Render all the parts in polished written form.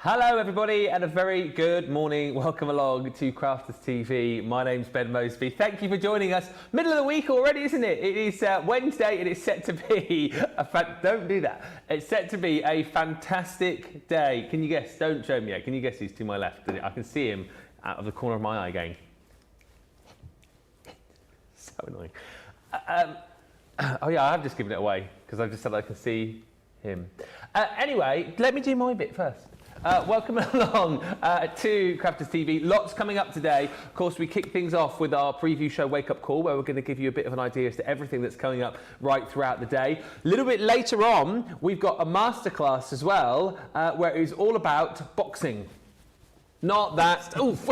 Hello everybody and a very good morning. Welcome along to Crafters TV. My name's Ben Moseby. Thank you for joining us. Middle of the week already, isn't it? It is Wednesday and it's set to be don't do that. It's set to be a fantastic day. Can you guess? Don't show me yet. Can you guess who's to my left? I can see him out of the corner of my eye going. So annoying. Oh yeah, I have just given it away because I've just said I can see him. Anyway, let me do my bit first. Welcome along to Crafters TV. Lots coming up today. Of course, we kick things off with our preview show Wake Up Call, where we're going to give you a bit of an idea as to everything that's coming up right throughout the day. A little bit later on, we've got a masterclass as well, where it is all about boxing. Not that, oof,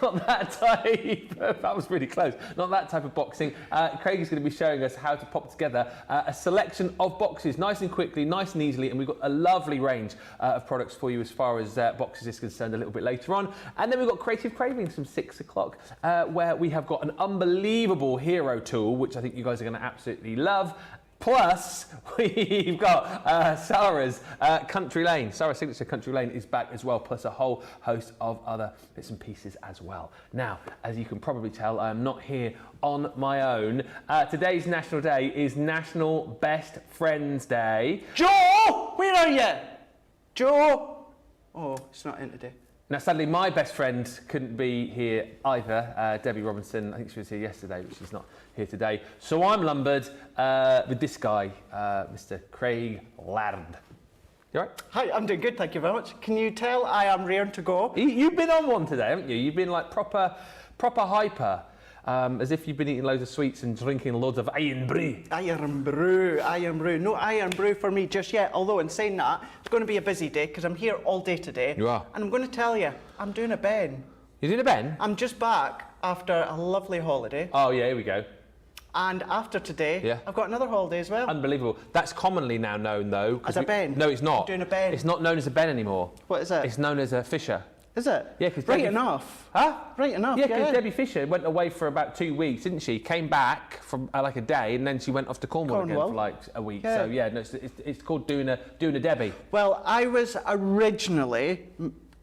not that type, that was really close, not that type of boxing. Craig is going to be showing us how to pop together a selection of boxes, nice and quickly, nice and easily, and we've got a lovely range of products for you as far as boxes is concerned a little bit later on. And then we've got Creative Cravings from 6 o'clock, where we have got an unbelievable hero tool, which I think you guys are going to absolutely love. Plus, we've got Sarah's Country Lane. Sarah's Signature Country Lane is back as well, plus a whole host of other bits and pieces as well. Now, as you can probably tell, I am not here on my own. Today's National Day is National Best Friends Day. Joe! Where are you? Joe! Oh, it's not in today. Now, sadly, my best friend couldn't be here either. Debbie Robinson, I think she was here yesterday, but she's not here today. So I'm lumbered with this guy, Mr. Craig Laird. You all right? Hi, I'm doing good, thank you very much. Can you tell I am raring to go? You've been on one today, haven't you? You've been like proper hyper. As if you've been eating loads of sweets and drinking loads of iron brew. Iron brew, iron brew. No iron brew for me just yet, although in saying that, it's going to be a busy day because I'm here all day today. You are? And I'm going to tell you, I'm doing a Ben. You're doing a Ben? I'm just back after a lovely holiday. Oh yeah, here we go. And after today, I've got another holiday as well. Unbelievable. That's commonly now known though. As a Ben? No, it's not. I'm doing a Ben. It's not known as a Ben anymore. What is it? It's known as a Fisher. Is it? Yeah, because right enough. Huh? Right enough. Yeah, because Debbie Fisher went away for about 2 weeks, didn't she? Came back for like a day, and then she went off to Cornwall again for like a week. Yeah. So yeah, no, it's called doing a Debbie. Well, I was originally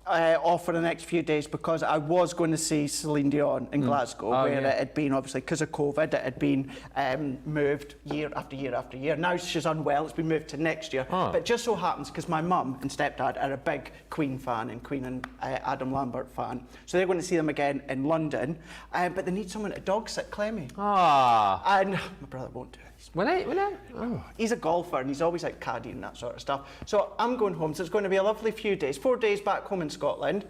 off for the next few days because I was going to see Celine Dion in Glasgow, where it had been, obviously, because of COVID, it had been moved year after year after year. Now she's unwell, it's been moved to next year. But it just so happens, because my mum and stepdad are a big Queen fan and Queen and Adam Lambert fan, so they're going to see them again in London, but they need someone to dog sit Clemmy. And my brother won't do it. He's a golfer and he's always like caddying and that sort of stuff. So I'm going home, so it's going to be a lovely few days, 4 days back home in Scotland.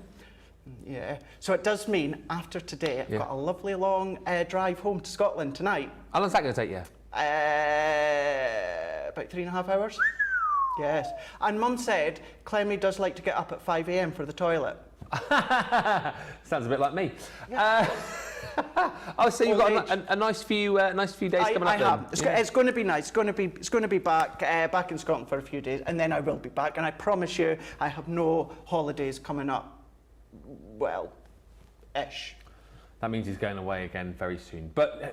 Yeah, so it does mean after today I've got a lovely long drive home to Scotland tonight. How long's that going to take you? About 3.5 hours. Yes, and Mum said Clemmy does like to get up at 5 AM for the toilet. Sounds a bit like me. Yeah. Oh, so you've got a nice few days coming up. I have. It's going to be nice. It's going to be back in Scotland for a few days, and then I will be back. And I promise you, I have no holidays coming up. Well, ish. That means he's going away again very soon. But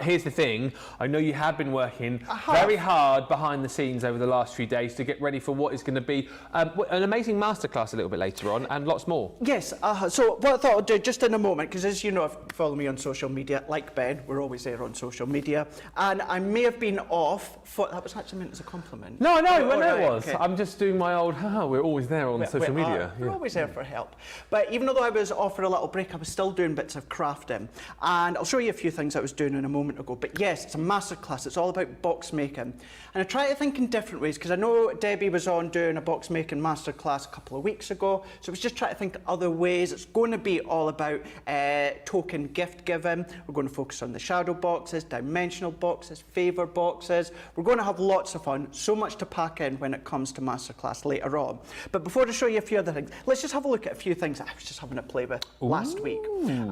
here's the thing. I know you have been working very hard behind the scenes over the last few days to get ready for what is going to be an amazing masterclass a little bit later on, and lots more. Yes. So what I thought I'd do just in a moment, because as you know, if you follow me on social media, like Ben, we're always there on social media, and I may have been off for, that was actually meant as a compliment. No, it was. Okay. I'm just doing my old, we're always there on social media. We're always there for help. But even though I was off for a little break, I was still doing bits of crafting, and I'll show you a few things I was doing in a moment ago. But yes, it's a masterclass. It's all about box making, and I try to think in different ways, because I know Debbie was on doing a box making masterclass a couple of weeks ago, so I was just trying to think other ways. It's going to be all about token gift giving. We're going to focus on the shadow boxes, dimensional boxes, favour boxes. We're going to have lots of fun, so much to pack in when it comes to masterclass later on. But before I show you a few other things, let's just have a look at a few things that I was just having a play with last week.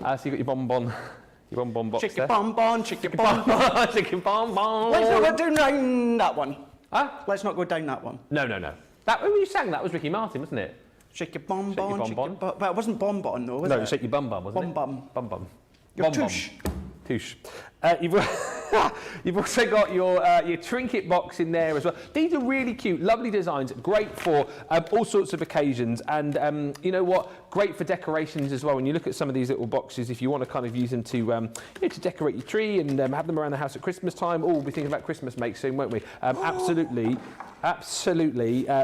So you've got your bonbon box Chicken there. bonbon, chicken bonbon. Chicken bonbon. Let's not go down that one. Huh? Let's not go down that one. No. That when you sang that was Ricky Martin, wasn't it? Shake your bonbon, Shake your bonbon. Well, it wasn't bonbon though, was it? No, shake your bum, wasn't Bum. it? Bum. Your Bum. tush. Touche. You've also got your trinket box in there as well. These are really cute, lovely designs, great for all sorts of occasions, and you know what? Great for decorations as well. When you look at some of these little boxes, if you want to kind of use them to to decorate your tree and have them around the house at Christmas time. Oh, we'll be thinking about Christmas makes soon, won't we? Absolutely.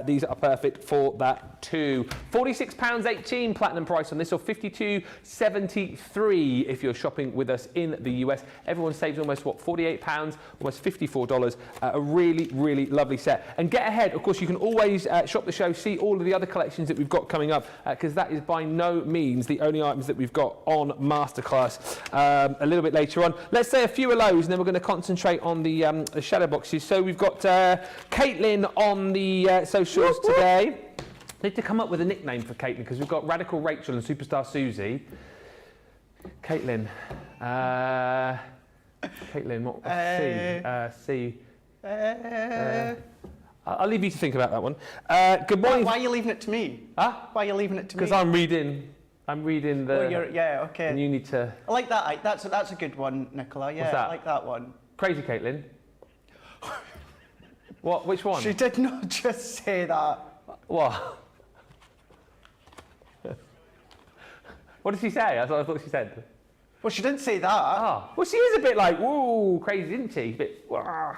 These are perfect for that too. £46.18 platinum price on this, or $52.73 if you're shopping with us in the US. Everyone saves almost, what, £48, almost $54. A really, really lovely set. And get ahead, of course, you can always shop the show, see all of the other collections that we've got coming up, because that is by no means the only items that we've got on Masterclass a little bit later on. Let's say a few of those, and then we're going to concentrate on the shadow boxes. So we've got Caitlin on the socials today. Need to come up with a nickname for Caitlin, because we've got Radical Rachel and Superstar Susie. Caitlin. Caitlin, what? C. I'll leave you to think about that one. Good morning. Why are you leaving it to me? Huh? Why are you leaving it to me? Because I'm reading the... Oh, yeah, okay. And you need to... I like that. That's a good one, Nicola. Yeah, What's that? I like that one. Crazy Caitlin. What? Which one? She did not just say that. What? What did she say? That's what I thought she said. Well, she didn't say that. Ah, well, she is a bit like, whoa, crazy, isn't she? A bit, wah.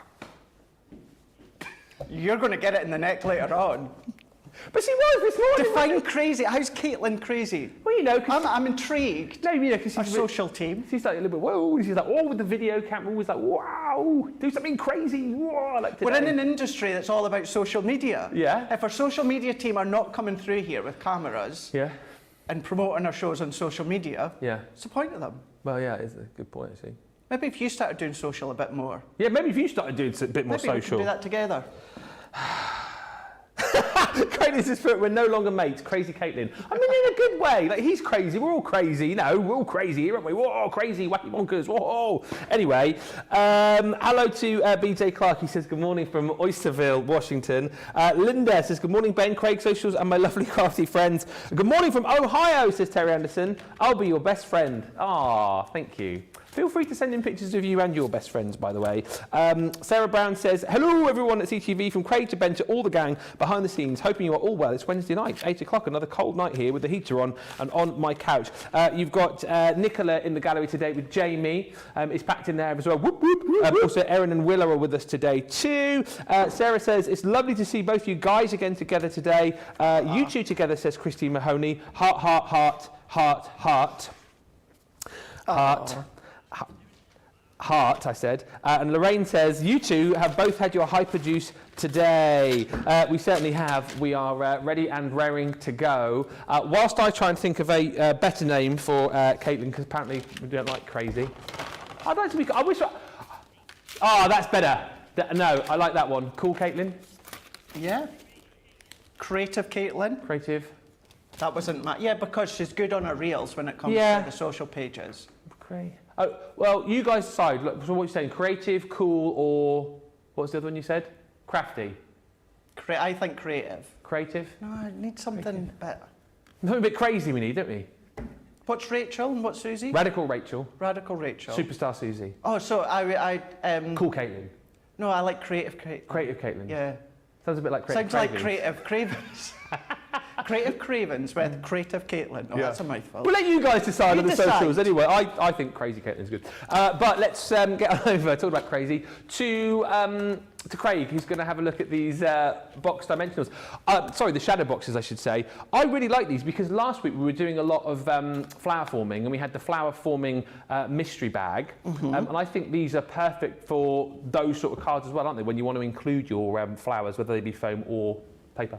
You're going to get it in the neck later on. But she was this morning. Define crazy. How's Caitlin crazy? Well, you know, I'm intrigued. No, you know, because Our she's social team. She's like a little bit, whoa. She's like, oh, with the video camera, always like, wow, do something crazy. Whoa, like today. We're in an industry that's all about social media. Yeah. If our social media team are not coming through here with cameras and promoting our shows on social media, what's the point of them? Well, yeah, it's a good point, actually. Maybe if you started doing social a bit more. Yeah, maybe if you started doing a bit more social. Maybe we can do that together. Craig says, we're no longer mates. Crazy Caitlin. I mean, in a good way. Like, he's crazy. We're all crazy. You know, we're all crazy here, aren't we? Whoa, crazy, wacky bonkers. Whoa. Anyway, hello to BJ Clark. He says, good morning from Oysterville, Washington. Linda says, good morning, Ben, Craig, socials, and my lovely crafty friends. Good morning from Ohio, says Terry Anderson. I'll be your best friend. Ah, thank you. Feel free to send in pictures of you and your best friends, by the way. Sarah Brown says, hello, everyone at CTV, from Craig to Ben to all the gang behind the scenes. Hoping you are all well. It's Wednesday night, 8 o'clock, another cold night here with the heater on and on my couch. You've got Nicola in the gallery today with Jamie. It's packed in there as well. Whoop, whoop. Also, Erin and Willow are with us today too. Sarah says, it's lovely to see both you guys again together today. You two together, says Christine Mahoney. Heart, heart, heart, heart, heart. Heart. Heart, I said. And Lorraine says, you two have both had your hyper juice today. We certainly have. We are ready and raring to go. Whilst I try and think of a better name for Caitlin, because apparently we don't like crazy. I'd like to be... I wish... that's better. No, I like that one. Cool Caitlin? Yeah. Creative Caitlin? Creative. That wasn't yeah, because she's good on her reels when it comes to the social pages. Great. Oh, well, you guys decide. Look, so what are you saying? Creative, cool, or what was the other one you said? Crafty. I think creative. Creative? No, I need something better. Something a bit crazy we need, don't we? What's Rachel and what's Susie? Radical Rachel. Radical Rachel. Superstar Susie. Oh, so Cool Caitlin. No, I like creative Caitlin. Creative Caitlin. Yeah. Sounds a bit like creative. Sounds like creative cravens. Creative Cravens with Creative Caitlin. Oh, that's a mouthful. We'll let you guys decide on the decide. socials anyway. I think Crazy Caitlin's good. But let's get over, talk about crazy, to Craig, who's going to have a look at these box dimensionals. Sorry, the shadow boxes, I should say. I really like these because last week we were doing a lot of flower forming, and we had the flower forming mystery bag. And I think these are perfect for those sort of cards as well, aren't they? When you want to include your flowers, whether they be foam or paper.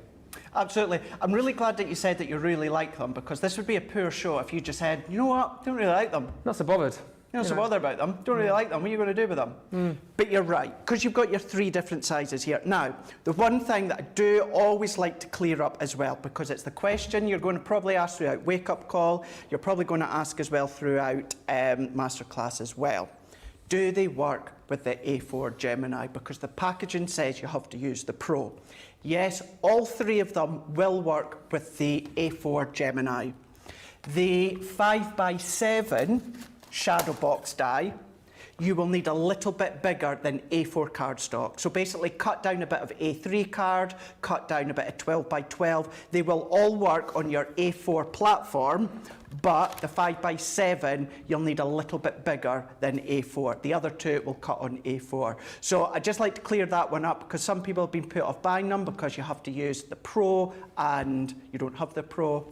Absolutely. I'm really glad that you said that you really like them, because this would be a poor show if you just said, you know what, I don't really like them. Not so bothered. You're not so bothered about them. Don't really like them. What are you going to do with them? But you're right, because you've got your 3 different sizes here. Now, the one thing that I do always like to clear up as well, because it's the question you're going to probably ask throughout Wake Up Call, you're probably going to ask as well throughout Masterclass as well. Do they work with the A4 Gemini? Because the packaging says you have to use the Pro. Yes, all 3 of them will work with the A4 Gemini. The 5x7 shadow box die, you will need a little bit bigger than A4 cardstock. So basically cut down a bit of A3 card, cut down a bit of 12x12. They will all work on your A4 platform, but the 5x7, you'll need a little bit bigger than A4. The other 2 will cut on A4. So I'd just like to clear that one up, because some people have been put off buying them because you have to use the Pro and you don't have the Pro.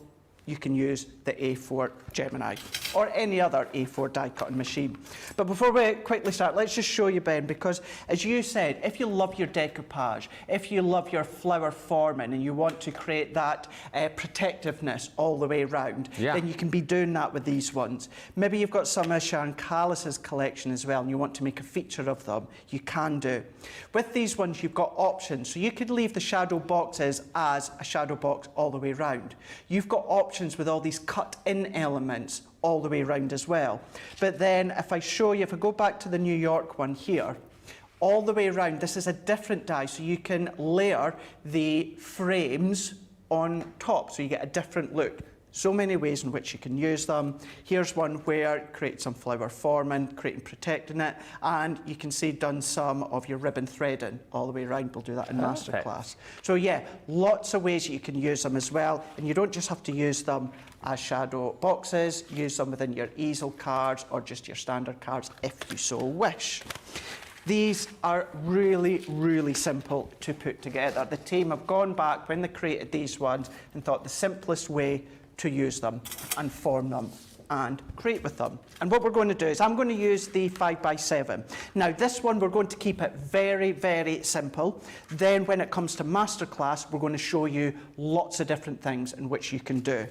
You can use the A4 Gemini or any other A4 die cutting machine. But before we quickly start, let's just show you, Ben, because as you said, if you love your decoupage, if you love your flower forming and you want to create that protectiveness all the way around, then you can be doing that with these ones. Maybe you've got some of Sharon Callis's collection as well and you want to make a feature of them, you can do. With these ones, you've got options. So you could leave the shadow boxes as a shadow box all the way around. You've got options with all these cut-in elements all the way around as well. But then if I show you, if I go back to the New York one here, all the way around, this is a different die, so you can layer the frames on top, so you get a different look. So many ways in which you can use them. Here's one where create some flower forming, creating protecting it, and you can see done some of your ribbon threading all the way around. We'll do that in Masterclass. So yeah, lots of ways that you can use them as well, and you don't just have to use them as shadow boxes, use them within your easel cards or just your standard cards if you so wish. These are really, really simple to put together. The team have gone back when they created these ones and thought the simplest way to use them and form them and create with them. And what we're going to do is I'm going to use the 5x7. Now this one we're going to keep it very, very simple. Then when it comes to Masterclass, we're going to show you lots of different things in which you can do.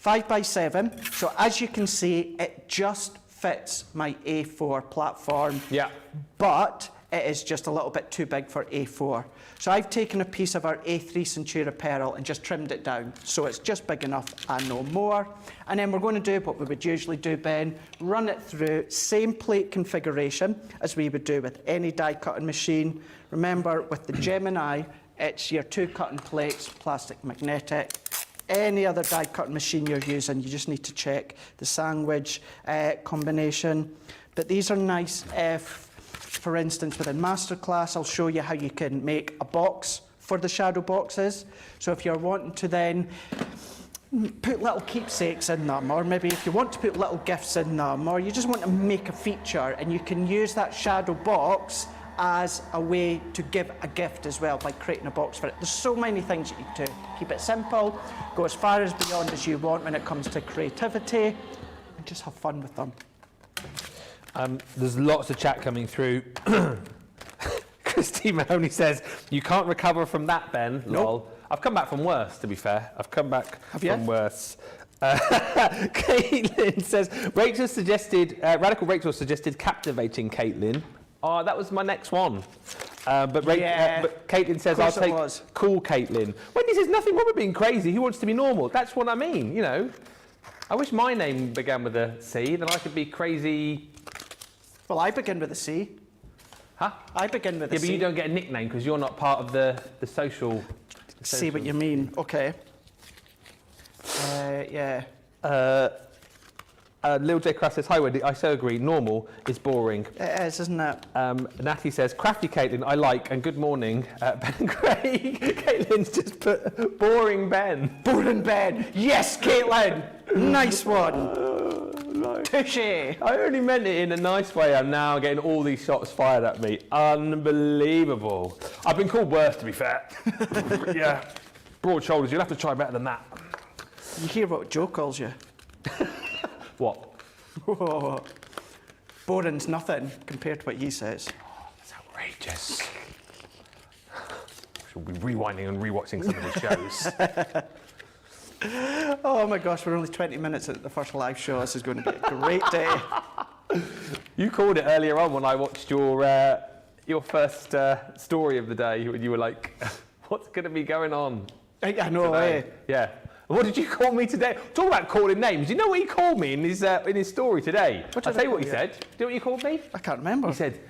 5x7, so as you can see, it just fits my A4 platform. Yeah. But it is just a little bit too big for A4. So I've taken a piece of our A3 Centura Pearl and just trimmed it down. So it's just big enough and no more. And then we're going to do what we would usually do, Ben, run it through same plate configuration as we would do with any die cutting machine. Remember, with the Gemini, it's your 2 cutting plates, plastic magnetic. Any other die cutting machine you're using, you just need to check the sandwich combination. But these are nice. For instance, within Masterclass, I'll show you how you can make a box for the shadow boxes. So if you're wanting to then put little keepsakes in them, or maybe if you want to put little gifts in them, or you just want to make a feature, and you can use that shadow box as a way to give a gift as well by creating a box for it. There's so many things that you can do. Keep it simple, go as far as beyond as you want when it comes to creativity, and just have fun with them. There's lots of chat coming through. Christy Mahoney says, you can't recover from that, Ben. Nope. Lol. I've come back from worse, to be fair. I've come back from worse. Caitlin says, Rachel suggested, Radical Rachel suggested captivating Caitlin. Oh, that was my next one. But Caitlin says, I'll take cool Caitlin. Wendy says, nothing wrong with being crazy. He wants to be normal. That's what I mean, you know. I wish my name began with a C, then I could be crazy. Well, I begin with a C. Huh? I begin with a C. Yeah, but you don't get a nickname because you're not part of the social. See what you mean. Okay. Yeah. Lil J. Crass says, hi Wendy, I so agree, normal is boring. It is, isn't it? Natty says, crafty Caitlin, I like, and good morning, Ben and Craig. Caitlin's just put boring Ben. Boring Ben. Yes, Caitlin. Nice one. Touché. I only meant it in a nice way. I'm now getting all these shots fired at me. Unbelievable. I've been called worse, to be fair. Yeah. Broad shoulders, you'll have to try better than that. You hear what Joe calls you? What? Whoa. Boring's nothing compared to what he says. Oh, that's outrageous. We'll be rewinding and rewatching some of the shows. Oh my gosh, we're only 20 minutes at the first live show. This is going to be a great day. You called it earlier on when I watched your first story of the day when you were like, what's going to be going on? I know, today? eh? Yeah. What did you call me today? Talk about calling names. You know what he called me in his story today? I'll tell you what he said. Do you know what you called me? I can't remember. He said,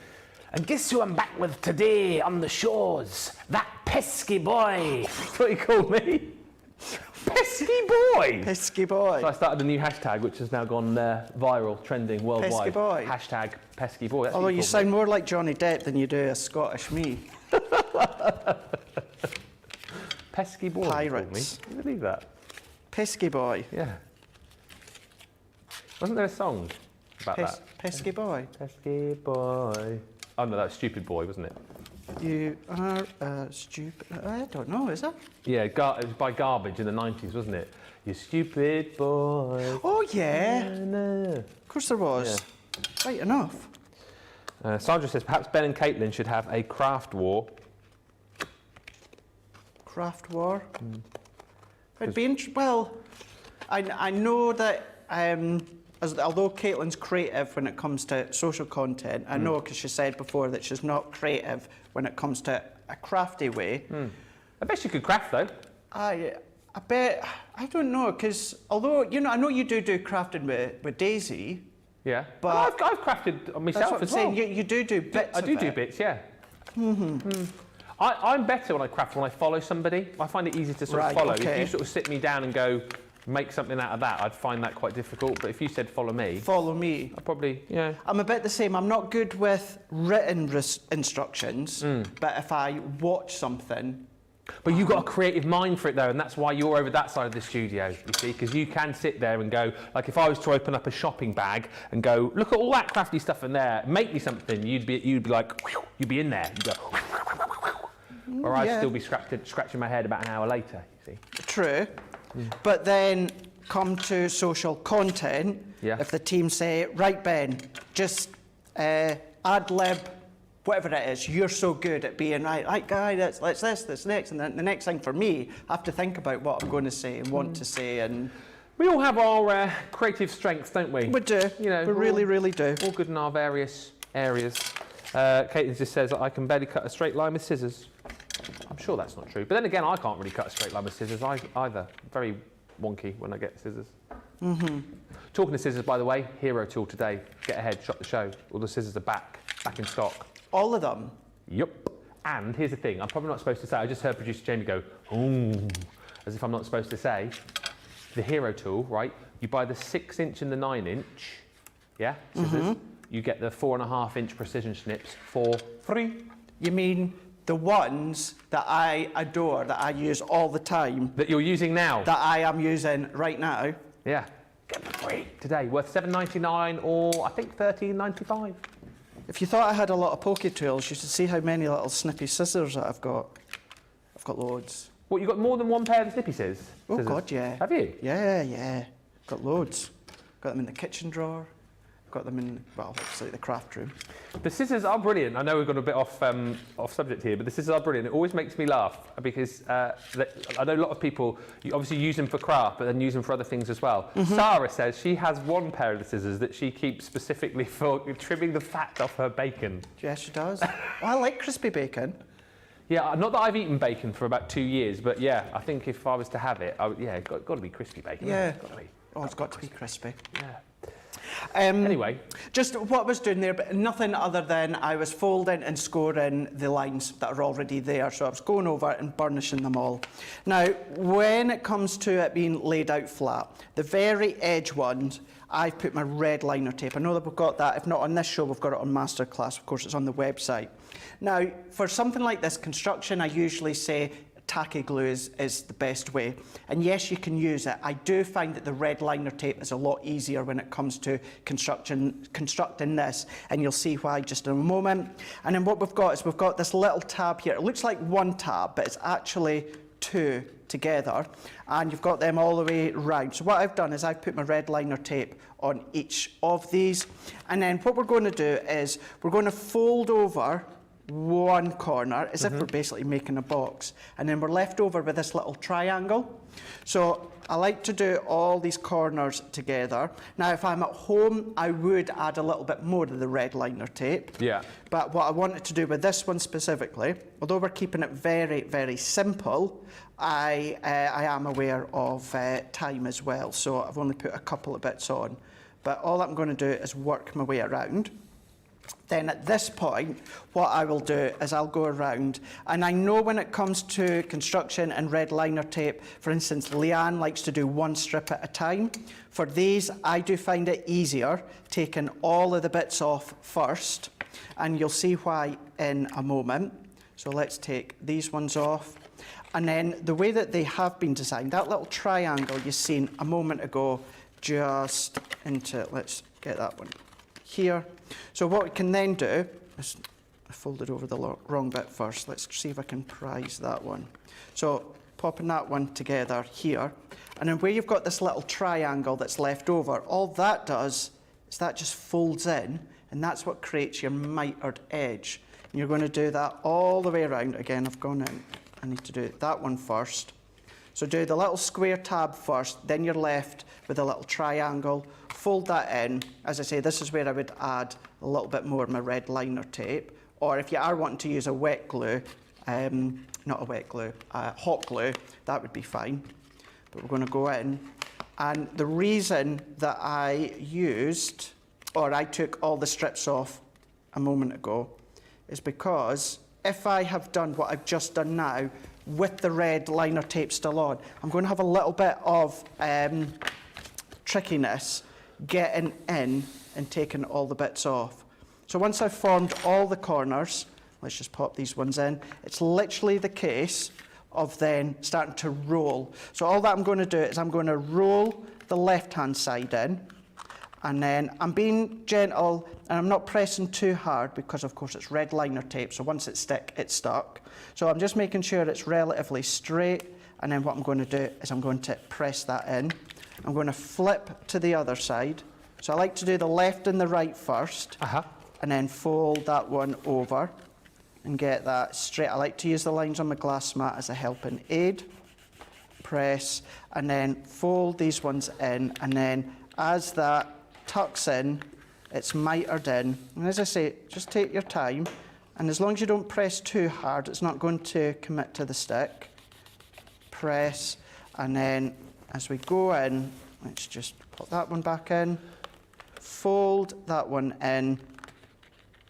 and guess who I'm back with today on the shores? That pesky boy. That's what he called me. Pesky boy. Pesky boy. So I started a new hashtag, which has now gone viral, trending worldwide. Pesky boy. Hashtag pesky boy. That's Although what you sound more like Johnny Depp than you do a Scottish me. Pesky boy. Pirates. Can you believe that? Pesky boy. Yeah. Wasn't there a song about that? Pesky boy. Pesky boy. Oh no, that was Stupid Boy, wasn't it? You are stupid. I don't know, is it? Yeah, it was by Garbage in the 90s, wasn't it? You stupid boy. Oh, yeah. No. Of course there was. Yeah. Right enough. Sandra says, perhaps Ben and Caitlin should have a craft war. Craft war? It'd be well, I know that although Caitlin's creative when it comes to social content, I know because she said before that she's not creative when it comes to a crafty way. I bet she could craft though. I bet, I don't know, because although, you know, I know you do crafting with Daisy. Yeah, but I've crafted myself that's what as I'm well. saying, you do bits I do of do it. bits, yeah. I'm better when I craft when I follow somebody. I find it easy to sort of follow. Okay. If you sort of sit me down and go, make something out of that, I'd find that quite difficult. But if you said follow me, I'd probably, yeah. I'm a bit the same. I'm not good with written instructions, but if I watch something. But you've got a creative mind for it though, and that's why you're over that side of the studio, you see, because you can sit there and go, like if I was to open up a shopping bag and go, look at all that crafty stuff in there, make me something, you'd be like, you'd be in there, you'd go, or I'd still be scratching my head about an hour later, you see. True. But then come to social content, if the team say, right Ben, just ad lib, whatever it is, you're so good at being right guy, let's this next, and then the next thing for me, I have to think about what I'm going to say and want to say, and we all have our creative strengths, don't we? We do. You know, we really do. All good in our various areas. Caitlin just says, I can barely cut a straight line with scissors. I'm sure that's not true. But then again, I can't really cut a straight line with scissors either. Very wonky when I get scissors. Talking of scissors, by the way, hero tool today. Get ahead, shot the show. All the scissors are back in stock. All of them? Yep. And here's the thing, I'm probably not supposed to say, I just heard producer Jamie go, ooh, as if I'm not supposed to say. The hero tool, right? You buy the 6-inch and the 9-inch, yeah, scissors. You get the 4.5-inch precision snips for free. You mean the ones that I adore, that I use all the time? That you're using now? That I am using right now? Yeah. Get them free today, worth $7.99 or I think $13.95. If you thought I had a lot of poke tools, you should see how many little snippy scissors that I've got. I've got loads. What, you got more than one pair of snippy scissors? Oh God, yeah. Have you? Yeah. Got loads. Got them in the kitchen drawer. Got them in, well, obviously the craft room. The scissors are brilliant. I know we've got a bit off subject here, but the scissors are brilliant. It always makes me laugh because I know a lot of people you obviously use them for craft, but then use them for other things as well. Sarah says she has one pair of the scissors that she keeps specifically for trimming the fat off her bacon. Yes, she does. Oh, I like crispy bacon. Yeah, not that I've eaten bacon for about 2 years, but yeah, I think if I was to have it, it's got to be crispy bacon. Yeah. It's got to be. Oh, it's got to be crispy. Yeah. Anyway. Just what I was doing there, but nothing other than I was folding and scoring the lines that are already there. So I was going over and burnishing them all. Now, when it comes to it being laid out flat, the very edge ones, I've put my red liner tape. I know that we've got that. If not on this show, we've got it on Masterclass. Of course, it's on the website. Now, for something like this construction, I usually say tacky glue is the best way. And yes, you can use it. I do find that the red liner tape is a lot easier when it comes to constructing this, and you'll see why just in a moment. And then what we've got is we've got this little tab here. It looks like one tab, but it's actually two together, and you've got them all the way round. So what I've done is I've put my red liner tape on each of these, and then what we're going to do is we're going to fold over one corner, as if we're basically making a box. And then we're left over with this little triangle. So I like to do all these corners together. Now, if I'm at home, I would add a little bit more of the red liner tape. Yeah. But what I wanted to do with this one specifically, although we're keeping it very, very simple, I am aware of time as well. So I've only put a couple of bits on. But all I'm going to do is work my way around. Then at this point, what I will do is I'll go around, and I know when it comes to construction and red liner tape, for instance, Leanne likes to do one strip at a time. For these, I do find it easier taking all of the bits off first, and you'll see why in a moment. So let's take these ones off. And then the way that they have been designed, that little triangle you've seen a moment ago, just into, let's get that one here. So what we can then do is, I folded over the wrong bit first. Let's see if I can prise that one. So popping that one together here. And then where you've got this little triangle that's left over, all that does is that just folds in, and that's what creates your mitered edge. And you're going to do that all the way around. Again, I've gone in. I need to do that one first. So do the little square tab first, then you're left with a little triangle. Fold that in. As I say, this is where I would add a little bit more of my red liner tape. Or if you are wanting to use a wet glue, not a wet glue, hot glue, that would be fine. But we're going to go in. And the reason that I took all the strips off a moment ago is because if I have done what I've just done now, with the red liner tape still on, I'm going to have a little bit of trickiness getting in and taking all the bits off. So once I've formed all the corners, let's just pop these ones in, it's literally the case of then starting to roll. So all that I'm going to do is I'm going to roll the left-hand side in, and then I'm being gentle and I'm not pressing too hard because of course it's red liner tape, so once it's stuck. So I'm just making sure it's relatively straight, and then what I'm going to do is I'm going to press that in. I'm going to flip to the other side. So I like to do the left and the right first, and then fold that one over and get that straight. I like to use the lines on my glass mat as a helping aid. Press, and then fold these ones in, and then as that tucks in, it's mitered in. And as I say, just take your time, and as long as you don't press too hard, it's not going to commit to the stick. Press, and then as we go in, let's just put that one back in, fold that one in.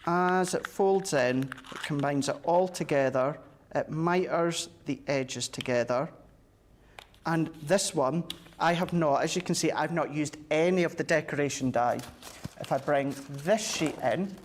As it folds in, it combines it all together, it miters the edges together. And this one, I have not, as you can see, I've not used any of the decoration dye. If I bring this sheet in,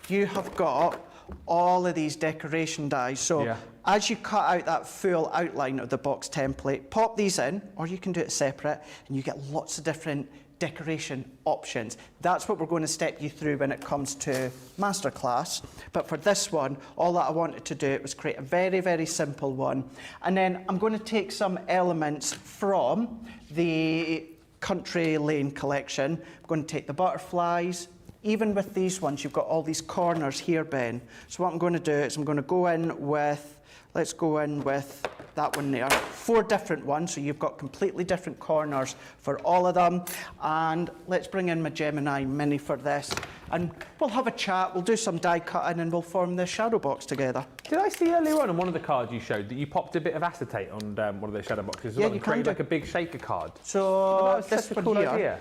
you have got all of these decoration dyes. So as you cut out that full outline of the box template, pop these in, or you can do it separate, and you get lots of different decoration options. That's what we're going to step you through when it comes to masterclass. But for this one, all that I wanted to do was create a very, very simple one. And then I'm going to take some elements from the Country Lane collection. I'm going to take the butterflies. Even with these ones, you've got all these corners here, Ben. So what I'm going to do is I'm going to go in with, let's go in with that one there. 4 different ones, so you've got completely different corners for all of them. And let's bring in my Gemini Mini for this. And we'll have a chat, we'll do some die cutting, and we'll form the shadow box together. Did I see earlier on one of the cards you showed that you popped a bit of acetate on one of those shadow boxes? Yeah, you can do. Like a big shaker card. So this one cool here. Idea.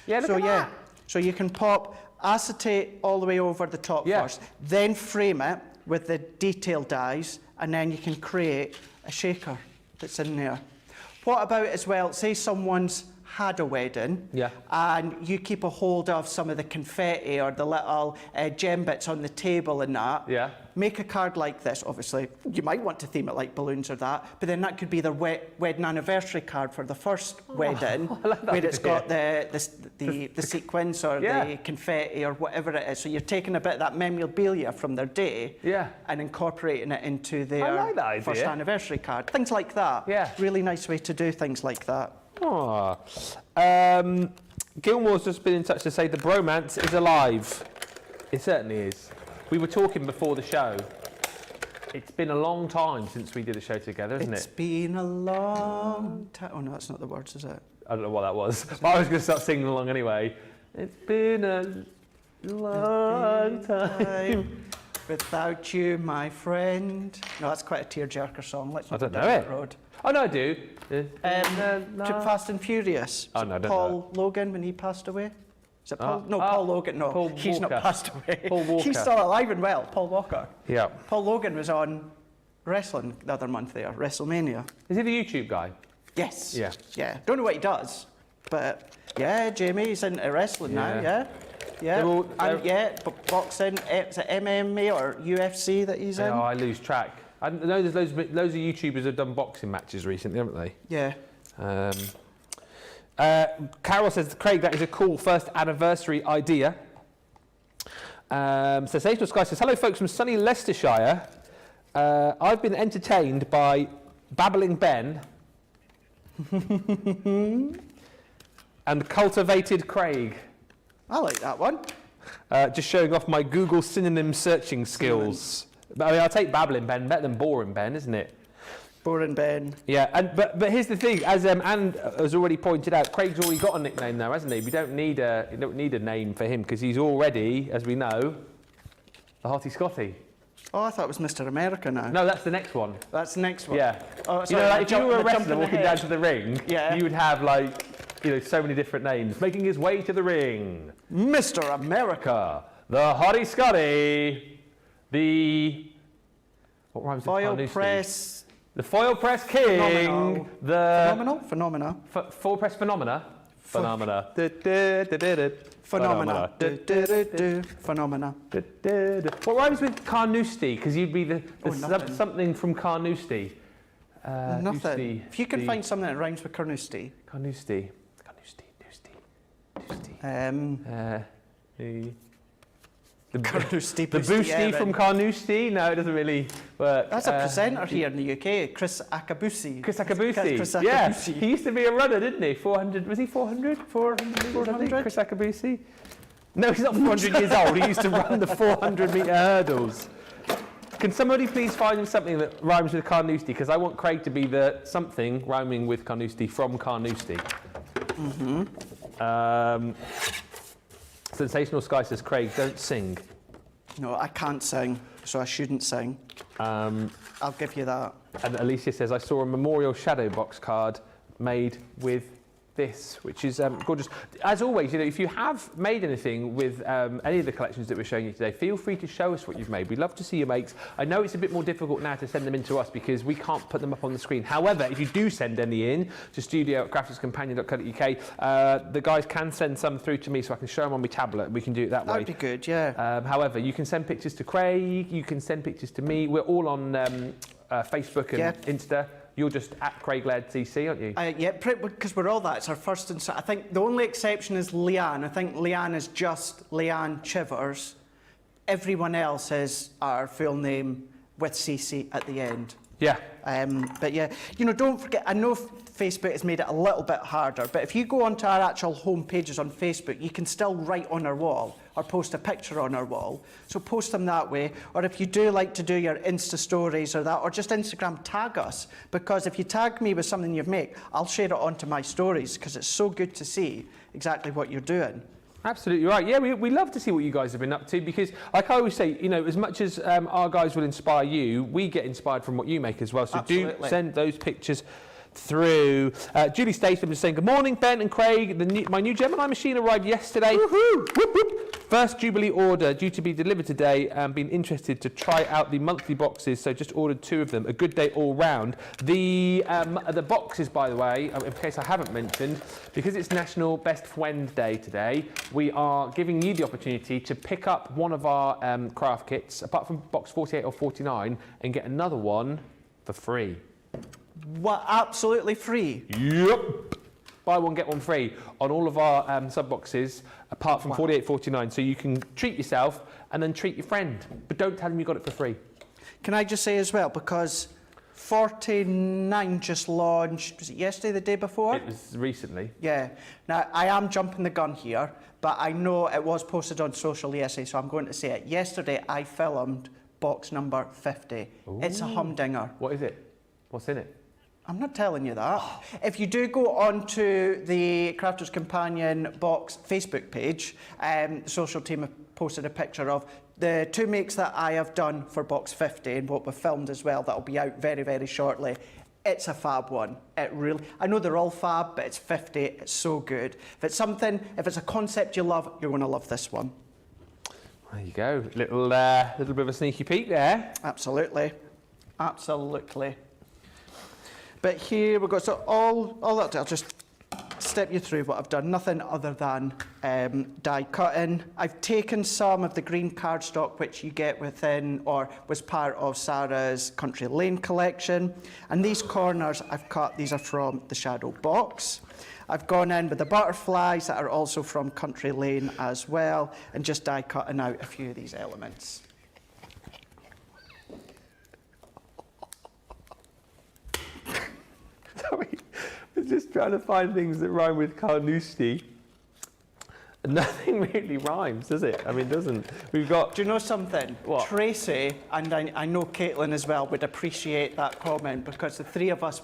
Yeah, look at that. So you can pop acetate all the way over the top first, then frame it with the detail dies, and then you can create a shaker that's in there. What about as well, say someone's had a wedding, and you keep a hold of some of the confetti or the little gem bits on the table and that. Make a card like this. Obviously, you might want to theme it like balloons or that, but then that could be the wedding anniversary card for the first wedding, where it's got the sequins or the confetti or whatever it is. So you're taking a bit of that memorabilia from their day and incorporating it into their first anniversary card. Things like that. Really nice way to do things like that. Gilmore's just been in touch to say the bromance is alive. It certainly is. we were talking before the show. It's been a long time since we did a show together, isn't It's it? been a long time. Oh no, that's not the words, is it? I don't know what that was, but I was going to start singing along anyway. It's been a long time without you, my friend. No, that's quite a tearjerker song. Let's I not don't go know down it. that road. Oh no, I do. To Fast and Furious. Oh, no, I don't Paul Logan when he passed away. Is it Paul? No, oh, Paul Logan. No, Paul he's not Walker. passed away. Paul Walker. He's still alive and well. Paul Walker. Yeah. Paul Logan was on wrestling the other month there, WrestleMania. Is he the YouTube guy? Yes. Yeah. Yeah. Don't know what he does, but yeah, Jamie, he's into wrestling now. Yeah. Yeah. Boxing. Is it MMA or UFC that he's in? Oh, I lose track. I know there's loads of YouTubers who've done boxing matches recently, haven't they? Yeah. Carol says, Craig, that is a cool first anniversary idea. Sensational Sky says, hello folks from sunny Leicestershire. I've been entertained by Babbling Ben and Cultivated Craig. I like that one. Just showing off my Google synonym searching skills. But I mean, I'll take Babbling Ben, better than Boring Ben, isn't it? Boring Ben. Yeah, but here's the thing, as Anne has already pointed out, Craig's already got a nickname now, hasn't he? You don't need a name for him because he's already, as we know, the Hottie Scotty. Oh, I thought it was Mr. America now. No, that's the next one. That's the next one. Yeah. Oh, You sorry, know, like if you were a the jump wrestler in the walking head. down to the ring, Yeah. you would have like, so many different names. Making his way to the ring, Mr. America. the Hottie Scotty, what rhymes with Foil Carnoustie? press. The foil press king, Phenomenal. the Phenomena. foil press phenomena. Phenomena. Phenomena. Phenomena. What rhymes with Carnoustie? Because you'd be the nothing. something from Carnoustie. Nothing. If you can find something that rhymes with Carnoustie. Carnoustie. The Carnoustie. The Boosty from Carnoustie? No, it doesn't really work. That's a presenter here in the UK, Chris Akabusi. Chris Akabusi. Chris Yeah, Akabusi. he used to be a runner, didn't he? 400, was he 400? 400? Chris Akabusi? No, he's not 400 years old. He used to run the 400-metre hurdles. Can somebody please find him something that rhymes with Carnoustie? Because I want Craig to be the something rhyming with Carnoustie from Carnoustie. Sensational Sky says, Craig, don't sing. No, I can't sing, so I shouldn't sing. I'll give you that. And Alicia says, I saw a memorial shadow box card made with this, which is gorgeous. As always, if you have made anything with any of the collections that we're showing you today, feel free to show us what you've made. We'd love to see your makes. I know it's a bit more difficult now to send them in to us because we can't put them up on the screen. However, if you do send any in to studio@graphicscompanion.co.uk, the guys can send some through to me so I can show them on my tablet. We can do it that way. That'd be good, yeah. However, you can send pictures to Craig, you can send pictures to me. We're all on Facebook and Insta. You're just at Craig Laird CC, aren't you? Yeah, because we're all that. It's our first and I think the only exception is Leanne. I think Leanne is just Leanne Chivers. Everyone else is our full name with CC at the end. Yeah. But yeah, don't forget, I know Facebook has made it a little bit harder, but if you go onto our actual home pages on Facebook, you can still write on our wall or post a picture on our wall. So post them that way. Or if you do like to do your Insta stories or that, or just Instagram, tag us. Because if you tag me with something you've made, I'll share it onto my stories because it's so good to see exactly what you're doing. Absolutely right. Yeah, we love to see what you guys have been up to because, like I always say, as much as our guys will inspire you, we get inspired from what you make as well. So Absolutely. do send those pictures through. Julie Statham is saying, good morning, Ben and Craig. My new Gemini machine arrived yesterday. Woohoo! Whoop, whoop. First Jubilee order due to be delivered today. Been interested to try out the monthly boxes, so just ordered 2 of them. A good day all round. The boxes, by the way, in case I haven't mentioned, because it's National Best Friend Day today, we are giving you the opportunity to pick up one of our craft kits, apart from box 48 or 49, and get another one for free. What, absolutely free? Yep. Buy one, get one free on all of our sub boxes, apart from 48.49. So you can treat yourself and then treat your friend, but don't tell them you got it for free. Can I just say as well, because 49 just launched, was it yesterday, the day before? It was recently. Yeah. Now, I am jumping the gun here, but I know it was posted on social yesterday, so I'm going to say it. Yesterday, I filmed box number 50. Ooh. It's a humdinger. What is it? What's in it? I'm not telling you that. If you do go onto the Crafters Companion box Facebook page, the social team have posted a picture of the 2 makes that I have done for box 50 and what we've filmed as well. That'll be out very, very shortly. It's a fab one. It really, I know they're all fab, but it's 50. It's so good. If it's a concept you love, you're going to love this one. There you go. Little bit of a sneaky peek there. Absolutely. Absolutely. But here we've got, so all that, I'll just step you through what I've done. Nothing other than die cutting. I've taken some of the green cardstock which you get within or was part of Sarah's Country Lane collection. And these corners I've cut, these are from the Shadow box. I've gone in with the butterflies that are also from Country Lane as well, and just die cutting out a few of these elements. Sorry, we're just trying to find things that rhyme with Carnoustie. Nothing really rhymes, does it? I mean, doesn't. We've got... Do you know something? What? Tracy, and I know Caitlin as well, would appreciate that comment, because the 3 of us,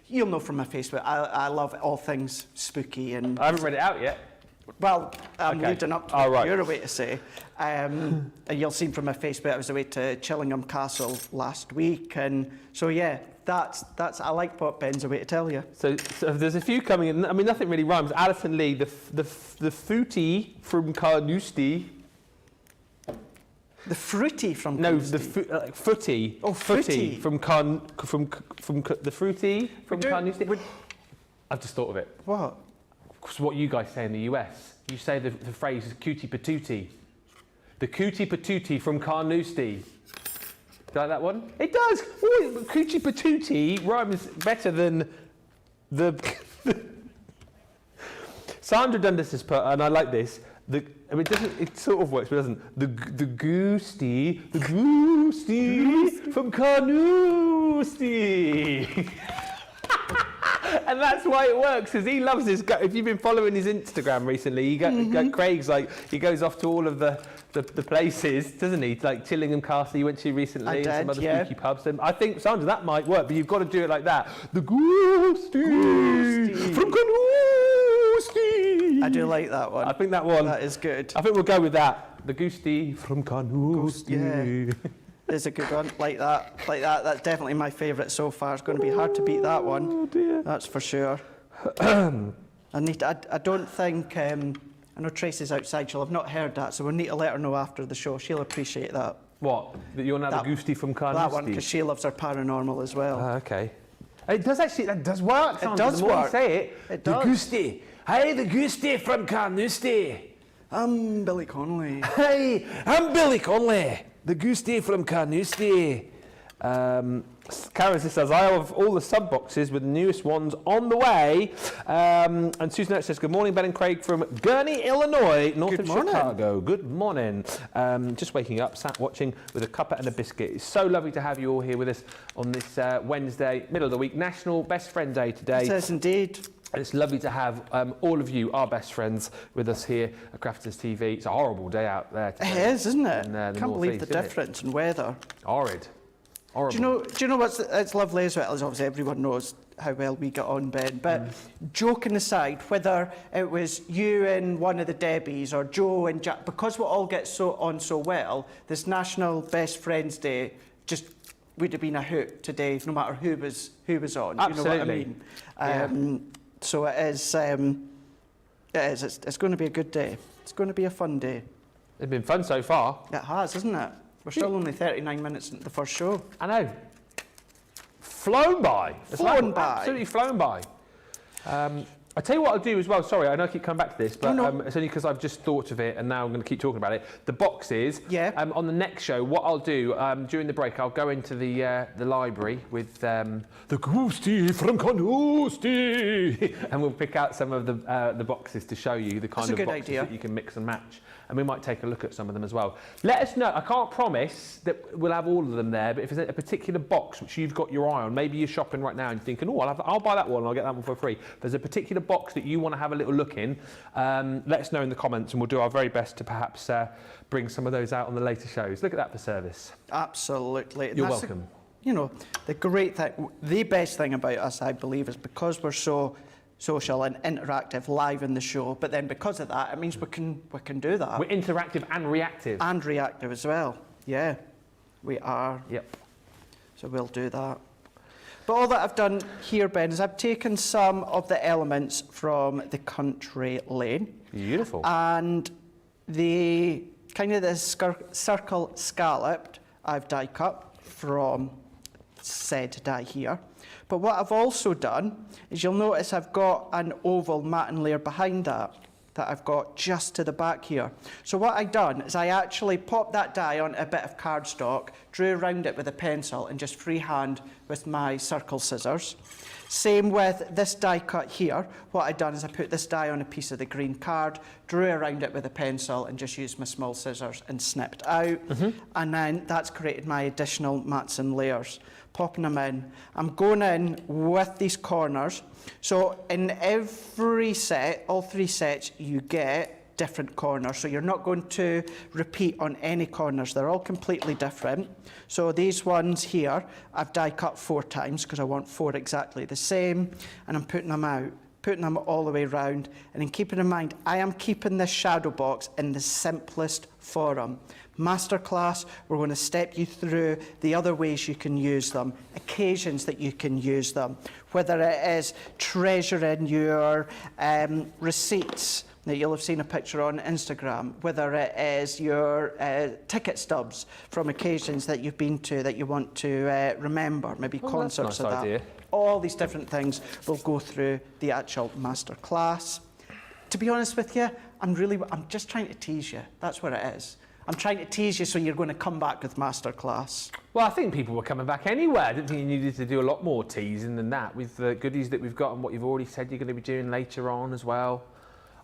you'll know from my Facebook, I love all things spooky and... I haven't read it out yet. Well, I'm Okay. leading up to Oh, it, right. you're away to say. And you'll see from my Facebook, I was away to Chillingham Castle last week, and so yeah, that's I like what Ben's away to tell you. So there's a few coming in. I mean, nothing really rhymes. Alison Lee, the Footy from Carnoustie. The fruity from No, Carnoustie. the Footy. Oh, Footy Footy. from the Fruity from Carnoustie. I've just thought of it. What? It's what you guys say in the US. You say the phrase is cootie patootie. The cootie patootie from Carnoustie. Do you like that one? It does. Ooh, cootie patootie rhymes better than the. Sandra Dundas has put, and I like this. It sort of works, but it doesn't. The goostie from Carnoustie. And that's why it works, because he loves his. If you've been following his Instagram recently, Craig's like, he goes off to all of the places, doesn't he? Like Chillingham Castle, you went to recently, and some other spooky pubs. And I think, Sandra, that might work, but you've got to do it like that. The goostie from Carnoustie. I do like that one. I think that one. That is good. I think we'll go with that. The goostie from Carnoustie. Yeah. It's a good one, like that. That's definitely my favourite so far. It's going to be hard to beat that one. Oh dear. That's for sure. I don't think, I know Tracy's outside, she'll have not heard that, so we'll need to let her know after the show. She'll appreciate that. What? That you're now the goostie from Carnoustie? That one, because she loves her paranormal as well. Okay. It does actually, that does work. It does the more work. You say it. It the does. goostie. Hey, the goostie from Carnoustie. I'm Billy Connolly. Hey, I'm Billy Connolly. The goostie from Carnoustie. Karen says, I have all the sub boxes with the newest ones on the way. And Susan says, good morning, Ben and Craig from Gurney, Illinois, north of Chicago. Good morning. Just waking up, sat watching with a cuppa and a biscuit. It's so lovely to have you all here with us on this Wednesday, middle of the week, National Best Friend Day today. It is indeed. And it's lovely to have all of you, our best friends, with us here at Crafters TV. It's a horrible day out there today. It is, isn't it? Can't believe the difference in weather. Horrid. Horrible. Do you know what's it's lovely as well? As obviously everyone knows how well we get on, Ben. But joking aside, whether it was you and one of the Debbies or Joe and Jack, because we all get so well, this National Best Friends Day just would have been a hoot today, no matter who was on. Absolutely. You know what I mean? So it is. It's going to be a good day. It's going to be a fun day. It's been fun so far. It has, isn't it? We're still only 39 minutes into the first show. I know. Flown by. Flown by. Absolutely flown by. I'll tell you what I'll do as well. Sorry, I know I keep coming back to this, but No. it's only because I've just thought of it and now I'm going to keep talking about it. The boxes. Yeah. On the next show, what I'll do during the break, I'll go into the library with the Gusti from Canusti, and we'll pick out some of the boxes to show you the kind of boxes that you can mix and match. And we might take a look at some of them as well. Let us know. I can't promise that we'll have all of them there, but if there's a particular box which you've got your eye on, maybe you're shopping right now and you're thinking, oh, I'll buy that one and I'll get that one for free. If there's a particular box that you want to have a little look in, let us know in the comments and we'll do our very best to perhaps bring some of those out on the later shows. Look at that for service. Absolutely. You're welcome. You know, the great thing, the best thing about us, I believe, is because we're so social and interactive live in the show, but then because of that, it means we can do that. We're interactive and reactive. And reactive as well. Yeah, we are. Yep. So we'll do that. But all that I've done here, Ben, is I've taken some of the elements from the country lane. Beautiful. And the kind of the circle scalloped I've die cut from said die here. But what I've also done is you'll notice I've got an oval matten layer behind that I've got just to the back here. So what I've done is I actually popped that die on a bit of cardstock, drew around it with a pencil and just freehand with my circle scissors. Same with this die cut here. What I've done is I put this die on a piece of the green card, drew around it with a pencil and just used my small scissors and snipped out. And then that's created my additional mats and layers. Popping them in. I'm going in with these corners. So in every set, all 3 sets, you get different corners. So you're not going to repeat on any corners. They're all completely different. So these ones here, I've die cut 4 times because I want 4 exactly the same. And I'm putting them out, putting them all the way around. And then keeping in mind, I am keeping this shadow box in the simplest form. Masterclass, we're going to step you through the other ways you can use them, occasions that you can use them, whether it is treasuring your receipts that you'll have seen a picture on Instagram, whether it is your ticket stubs from occasions that you've been to that you want to remember, maybe concerts that's a nice of that. idea. All these different things will go through the actual masterclass. To be honest with you, I'm just trying to tease you. That's what it is. I'm trying to tease you so you're going to come back with masterclass. Well, I think people were coming back anyway. I didn't think you needed to do a lot more teasing than that with the goodies that we've got and what you've already said you're going to be doing later on as well.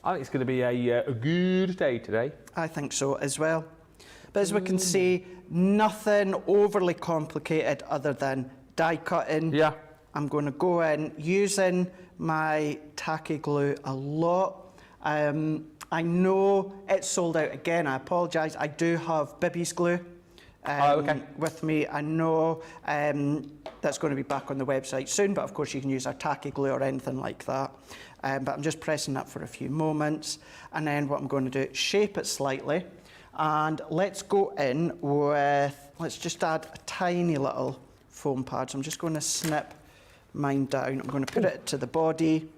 I think it's going to be a good day today. I think so as well. But as we can see, nothing overly complicated other than die cutting. Yeah. I'm going to go in using my tacky glue a lot. I know it's sold out again. I apologise. I do have Bibby's glue with me. I know that's going to be back on the website soon, but of course you can use our tacky glue or anything like that. But I'm just pressing that for a few moments. And then what I'm going to do is shape it slightly. And let's go in with, let's just add a tiny little foam pad. So I'm just going to snip mine down. I'm going to put it to the body.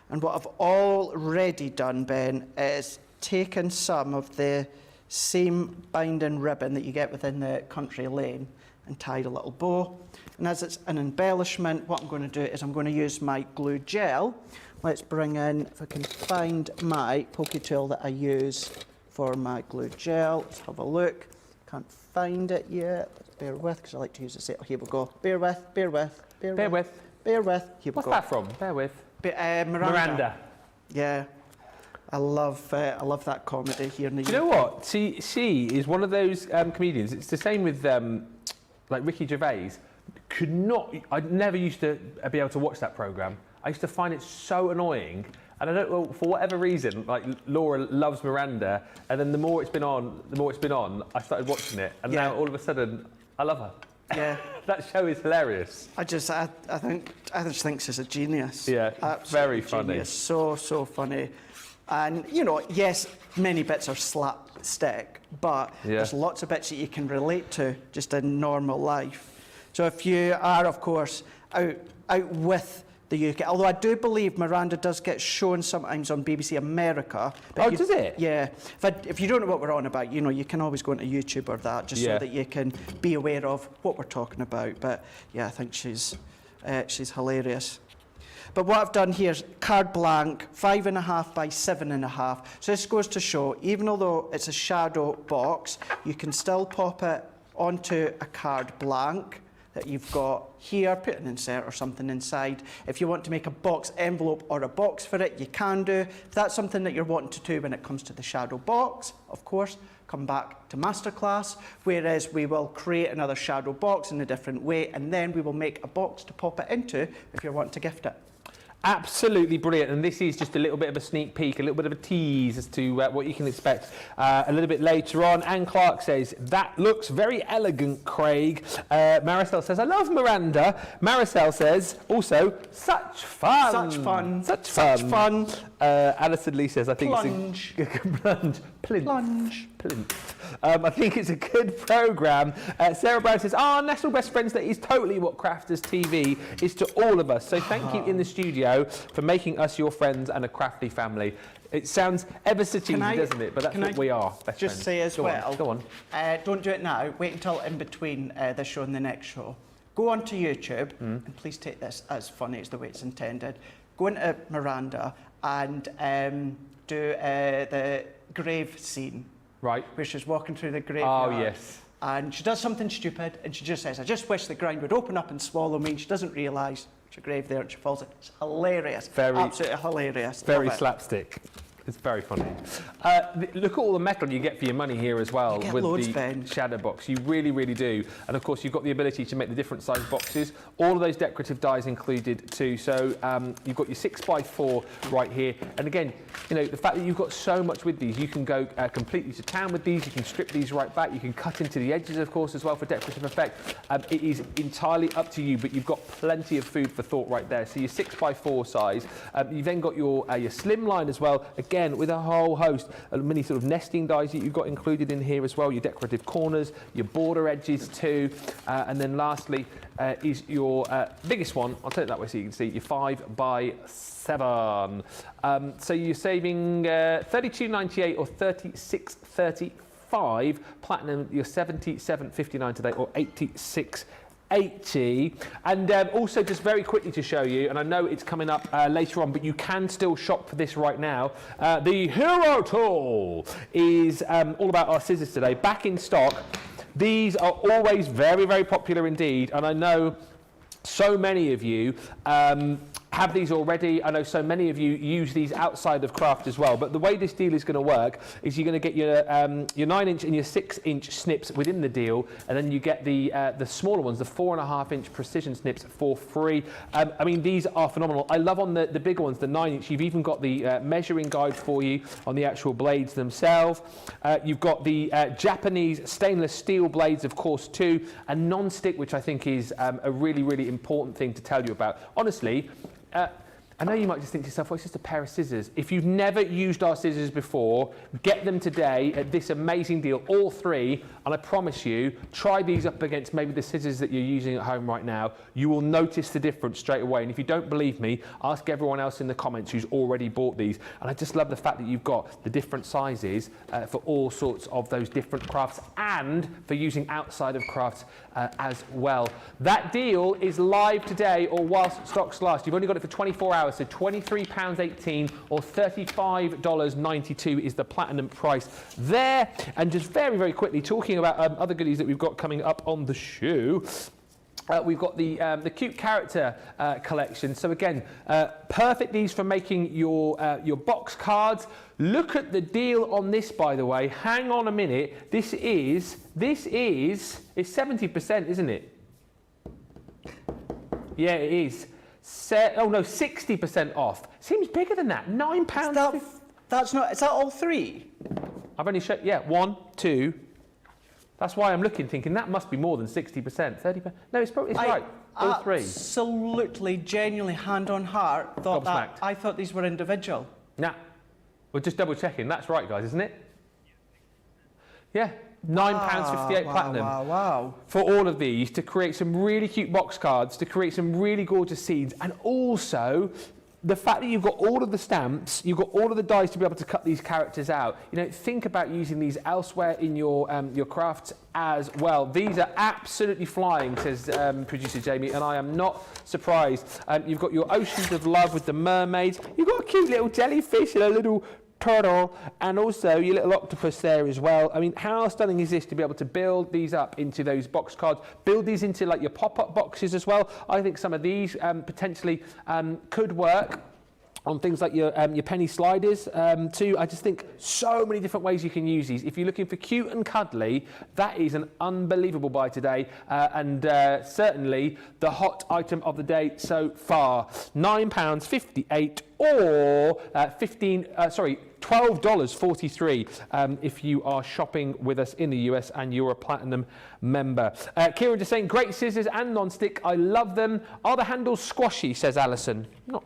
And what I've already done, Ben, is taken some of the seam binding ribbon that you get within the country lane and tied a little bow. And as it's an embellishment, what I'm going to do is I'm going to use my glue gel. Let's bring in, if I can find my pokey tool that I use for my glue gel. Let's have a look. Can't find it yet. Let's bear with, because I like to use the set. Oh, here we go. Bear with, bear with, bear with. Bear with. Bear with. Here we What's go. that from? Bear with. Miranda. Yeah. I love that comedy here in the UK. Do you know what? She is one of those comedians. It's the same with like Ricky Gervais. I never used to be able to watch that programme. I used to find it so annoying. And I don't know, for whatever reason, like Laura loves Miranda, and then the more it's been on, I started watching it, and now all of a sudden, I love her. Yeah. That show is hilarious. I just think she's a genius. Yeah, absolutely very funny. Genius. So funny. And, you know, yes, many bits are slapstick, but there's lots of bits that you can relate to just in normal life. So if you are, of course, out with the UK, although I do believe Miranda does get shown sometimes on BBC America. But does it? Yeah. If you don't know what we're on about, you know, you can always go into YouTube or that, just so that you can be aware of what we're talking about. But yeah, I think she's hilarious. But what I've done here is card blank, 5.5 by 7.5. So this goes to show, even although it's a shadow box, you can still pop it onto a card blank that you've got here, put an insert or something inside. If you want to make a box envelope or a box for it, you can do. If that's something that you're wanting to do when it comes to the shadow box, of course, come back to masterclass, whereas we will create another shadow box in a different way, and then we will make a box to pop it into if you're wanting to gift it. Absolutely brilliant, and this is just a little bit of a sneak peek, a little bit of a tease as to what you can expect a little bit later on. Anne Clark says, that looks very elegant, Craig. Maricel says, I love Miranda. Maricel says, also, such fun. Such fun. Such fun. Such fun. Alison Lee says, I think Plunge. it's a plunge. Plinth. Plunge. Plinth. I think it's a good programme. Sarah Brown says, our National Best Friends Day is totally what Crafters TV is to all of us. So thank you in the studio for making us your friends and a crafty family. It sounds ever so cheesy, doesn't it? But that's what we are, best just friends. say as Go well, on. Go on. Don't do it now. Wait until in between this show and the next show. Go onto YouTube, and please take this as funny as the way it's intended. Go into Miranda and do the grave scene. Right. Where she's walking through the graveyard. Oh, yes. And she does something stupid, and she just says, I just wish the ground would open up and swallow me. And she doesn't realise there's a grave there, and she falls in. It's hilarious. Absolutely hilarious. Very slapstick. It's very funny. Look at all the metal you get for your money here as well with the shadow box. You really, really do. And of course, you've got the ability to make the different size boxes. All of those decorative dies included too. So you've got your 6x4 right here. And again, you know, the fact that you've got so much with these, you can go completely to town with these. You can strip these right back. You can cut into the edges, of course, as well for decorative effect. It is entirely up to you, but you've got plenty of food for thought right there. So your 6x4 size. You've then got your slim line as well. Again, with a whole host of many sort of nesting dies that you've got included in here as well, your decorative corners, your border edges too, and then lastly is your biggest one. I'll turn it that way so you can see your 5x7. So you're saving $32.98 or $36.35 platinum. You're $77.59 today or $86.80. And also just very quickly to show you, and I know it's coming up later on, but you can still shop for this right now. The Hero Tool is all about our scissors today, back in stock. These are always very, very popular indeed, and I know so many of you have these already. I know so many of you use these outside of craft as well, but the way this deal is going to work is you're going to get your 9-inch and your 6-inch snips within the deal, and then you get the smaller ones, the 4.5-inch precision snips for free. I mean, these are phenomenal. I love on the bigger ones, the 9-inch, you've even got the measuring guide for you on the actual blades themselves. You've got the Japanese stainless steel blades, of course, too, and non-stick, which I think is a really, really important thing to tell you about. Honestly, I know you might just think to yourself, well, it's just a pair of scissors. If you've never used our scissors before, get them today at this amazing deal, all three, and I promise you, try these up against maybe the scissors that you're using at home right now. You will notice the difference straight away, and if you don't believe me, ask everyone else in the comments who's already bought these. And I just love the fact that you've got the different sizes for all sorts of those different crafts, and for using outside of crafts as well. That deal is live today, or whilst stocks last. You've only got it for 24 hours. So £23.18 or $35.92 is the platinum price there. And just very, very quickly, talking about other goodies that we've got coming up on the show. We've got the cute character collection. So again, perfect these for making your box cards. Look at the deal on this, by the way. Hang on a minute. This is it's 70%, isn't it? Yeah, it is. 60% off. Seems bigger than that. £9. That's not. Is that all three? I've only showed. Yeah, 1, 2. That's why I'm looking, thinking that must be more than 60%. 30%. No, it's right. All three. Absolutely, genuinely, hand on heart, thought that. I thought these were individual. Nah. We're just double checking. That's right, guys, isn't it? Yeah. £9.58 platinum for all of these, to create some really cute box cards, to create some really gorgeous scenes, and also the fact that you've got all of the stamps, you've got all of the dies to be able to cut these characters out. You know, think about using these elsewhere in your crafts as well. These are absolutely flying, says producer Jamie, and I am not surprised. You've got your Oceans of Love with the mermaids. You've got a cute little jellyfish and a little turtle, and also your little octopus there as well. I mean, how stunning is this to be able to build these up into those box cards, build these into like your pop-up boxes as well. I think some of these potentially could work on things like your penny sliders too. I just think so many different ways you can use these. If you're looking for cute and cuddly, that is an unbelievable buy today, and certainly the hot item of the day so far. £9.58 or $12.43 if you are shopping with us in the US and you're a platinum member. Kieran just saying, great scissors and non-stick. I love them. Are the handles squashy, says Alison. Not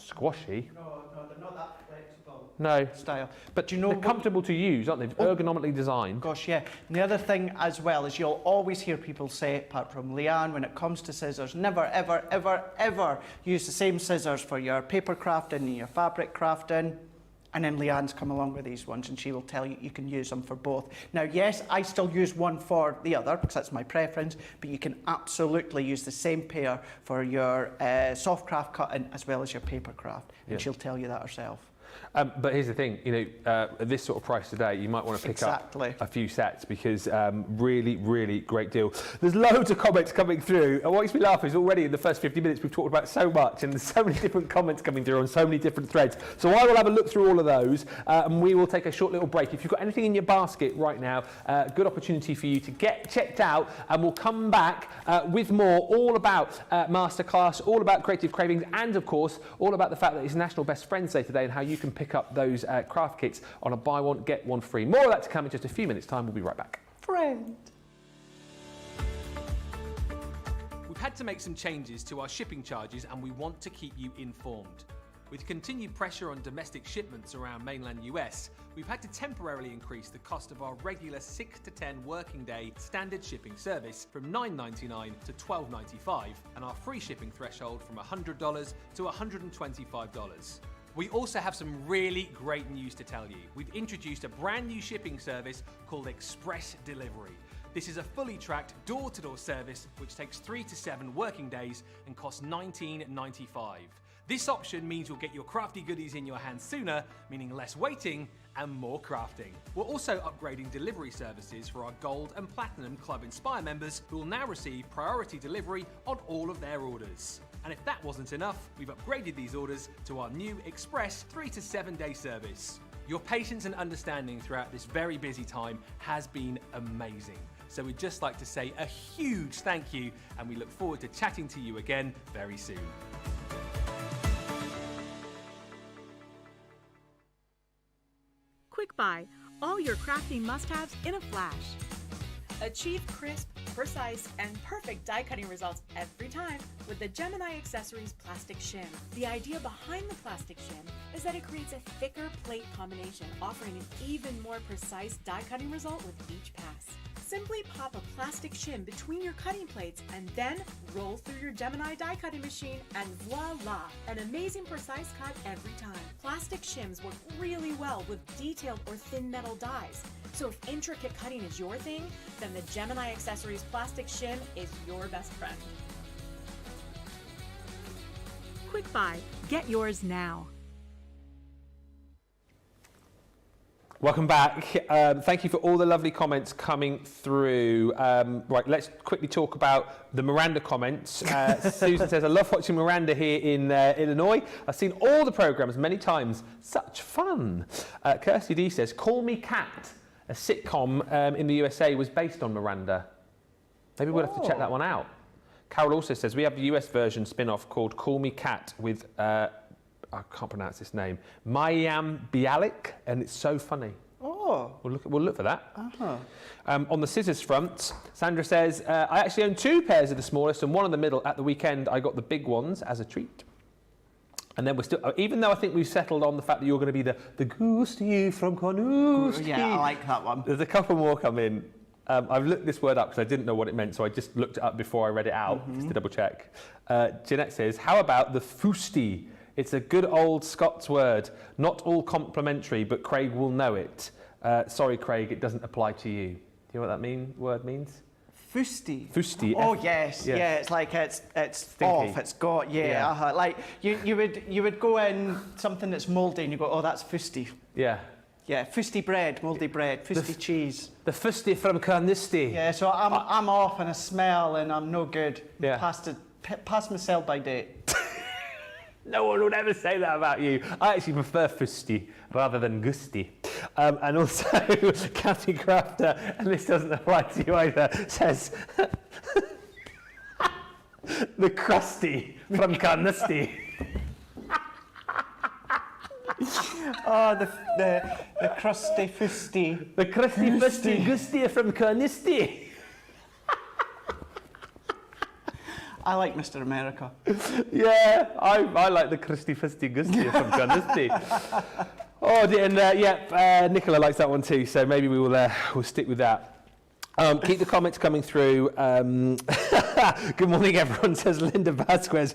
squashy. No, they're not that flexible. No. Style. But do you know they're comfortable to use, aren't they? Ergonomically designed. Gosh, yeah. And the other thing as well is you'll always hear people say, apart from Leanne, when it comes to scissors, never, ever, ever, ever use the same scissors for your paper crafting and your fabric crafting. And then Leanne's come along with these ones and she will tell you you can use them for both. Now, yes, I still use one for the other because that's my preference, but you can absolutely use the same pair for your soft craft cutting as well as your paper craft. And she'll tell you that herself. But here's the thing, you know, at this sort of price today, you might want to pick up a few sets because really, really great deal. There's loads of comments coming through, and what makes me laugh is already in the first 50 minutes we've talked about so much, and there's so many different comments coming through on so many different threads. So I will have a look through all of those, and we will take a short little break. If you've got anything in your basket right now, good opportunity for you to get checked out, and we'll come back with more, all about Masterclass, all about Creative Cravings, and of course, all about the fact that it's National Best Friends Day today and how you can pick up those craft kits on a buy one, get one free. More of that to come in just a few minutes' time. We'll be right back. Friend. We've had to make some changes to our shipping charges and we want to keep you informed. With continued pressure on domestic shipments around mainland US, we've had to temporarily increase the cost of our regular 6 to 10 working day standard shipping service from $9.99 to $12.95 and our free shipping threshold from $100 to $125. We also have some really great news to tell you. We've introduced a brand new shipping service called Express Delivery. This is a fully tracked door-to-door service which takes 3 to 7 working days and costs $19.95. This option means you'll get your crafty goodies in your hands sooner, meaning less waiting and more crafting. We're also upgrading delivery services for our Gold and Platinum Club Inspire members who will now receive priority delivery on all of their orders. And if that wasn't enough, we've upgraded these orders to our new Express 3 to 7 day service. Your patience and understanding throughout this very busy time has been amazing. So we'd just like to say a huge thank you, and we look forward to chatting to you again very soon. Quick Buy, all your crafting must-haves in a flash. Achieve crisp, precise, and perfect die cutting results every time with the Gemini Accessories Plastic Shim. The idea behind the plastic shim is that it creates a thicker plate combination, offering an even more precise die cutting result with each pass. Simply pop a plastic shim between your cutting plates and then roll through your Gemini die cutting machine and voila, an amazing precise cut every time. Plastic shims work really well with detailed or thin metal dies. So if intricate cutting is your thing, then the Gemini Accessories Plastic Shim is your best friend. Quick Buy, get yours now. Welcome back. Thank you for all the lovely comments coming through. Right, let's quickly talk about the Miranda comments. Susan says, I love watching Miranda here in Illinois. I've seen all the programmes many times. Such fun. Kirsty D says, Call Me Kat, a sitcom in the USA, was based on Miranda. Maybe we'll have to check that one out. Carol also says, we have the US version spin-off called Call Me Kat with... I can't pronounce this name. Mayim Bialik, and it's so funny. Oh. We'll look for that. On the scissors front, Sandra says, I actually own 2 pairs of the smallest and one in the middle. At the weekend, I got the big ones as a treat. And then we're still, even though I think we've settled on the fact that you're going to be the goose to you from Cornwall. Yeah, I like that one. There's a couple more come in. I've looked this word up because I didn't know what it meant, so I just looked it up before I read it out, just to double check. Jeanette says, how about the fusti It's a good old Scots word. Not all complimentary, but Craig will know it. Sorry, Craig, it doesn't apply to you. Do you know what that word means? Fusty. Fusty. Oh yes, yeah. It's like it's off. It's got like you would go in something that's mouldy and you go, oh, that's fusty. Yeah. Yeah, fusty bread, mouldy bread, fusty cheese. The fusty from Carnoustie. Yeah, so I'm off on a smell and I'm no good. Yeah. Past my sell by date. No one would ever say that about you. I actually prefer fusty rather than gusty. And also, Cathy Crafter, and this doesn't apply to you either, says the crusty from Carnoustie. Oh, the crusty fusty. The crusty fusty gusty from Carnoustie. I like Mr. America. Yeah, I like the crusty fusty gusty from Carnoustie. Oh, and Nicola likes that one too, so maybe we'll stick with that. Keep the comments coming through. Good morning, everyone, says Linda Vasquez,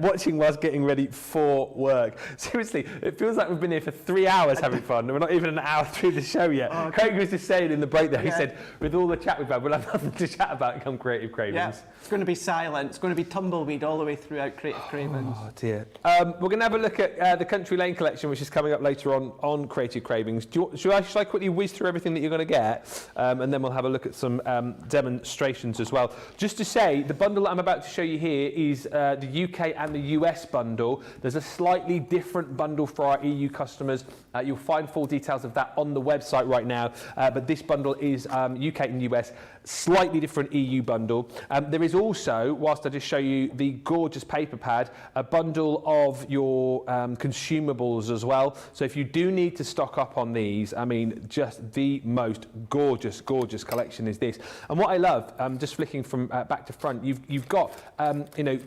watching whilst getting ready for work. Seriously, it feels like we've been here for 3 hours having fun, and we're not even an hour through the show yet. Oh, Craig was just saying in the break there, he said, with all the chat we've had, we'll have nothing to chat about come Creative Cravings. Yeah, it's going to be silent. It's going to be tumbleweed all the way throughout Creative Cravings. Oh, dear. We're going to have a look at the Country Lane collection, which is coming up later on Creative Cravings. Should I quickly whiz through everything that you're going to get, and then we'll have a look at some demonstrations as well. Just to say, the bundle that I'm about to show you here is the UK and the US bundle. There's a slightly different bundle for our EU customers. You'll find full details of that on the website right now, but this bundle is UK and US, slightly different EU bundle. There is also, whilst I just show you the gorgeous paper pad, a bundle of your consumables as well. So if you do need to stock up on these, I mean, just the most gorgeous collection is this. And what I love, just flicking from back to front, you've got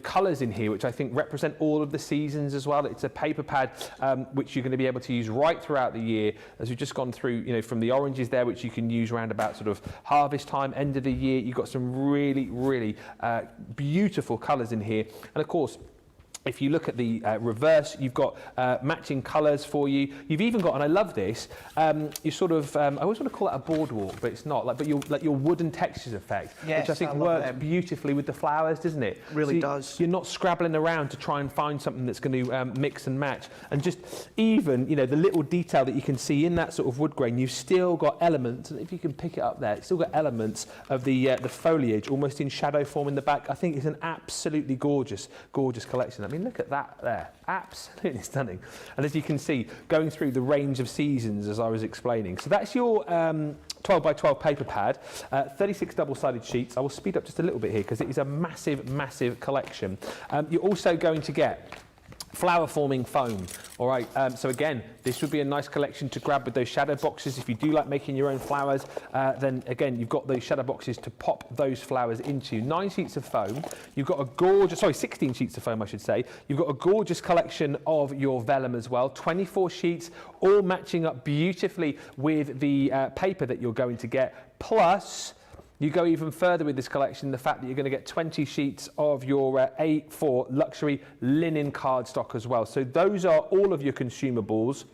colours in here which I think represent all of the seasons as well. It's a paper pad which you're going to be able to use right throughout the year, as we've just gone through, from the oranges there, which you can use around about sort of harvest time, end of the year. You've got some really beautiful colours in here, and of course, if you look at the reverse, you've got matching colours for you. You've even got, and I love this, you sort of, I always want to call it a boardwalk, but it's not, but your wooden textures effect, yes, which I think works beautifully with the flowers, doesn't it? Really does. You're not scrabbling around to try and find something that's going to mix and match. And just even, the little detail that you can see in that sort of wood grain, you've still got elements, and if you can pick it up there, it's still got elements of the foliage almost in shadow form in the back. I think it's an absolutely gorgeous collection. I mean, look at that there, absolutely stunning. And as you can see, going through the range of seasons as I was explaining. So that's your 12 by 12 paper pad, 36 double-sided sheets. I will speed up just a little bit here because it is a massive collection. You're also going to get flower forming foam. All right, so again, this would be a nice collection to grab with those shadow boxes. If you do like making your own flowers, then again, you've got those shadow boxes to pop those flowers into. 9 sheets of foam. You've got a gorgeous, 16 sheets of foam, I should say. You've got a gorgeous collection of your vellum as well. 24 sheets, all matching up beautifully with the paper that you're going to get. Plus, you go even further with this collection, the fact that you're going to get 20 sheets of your A4 luxury linen cardstock as well. So those are all of your consumables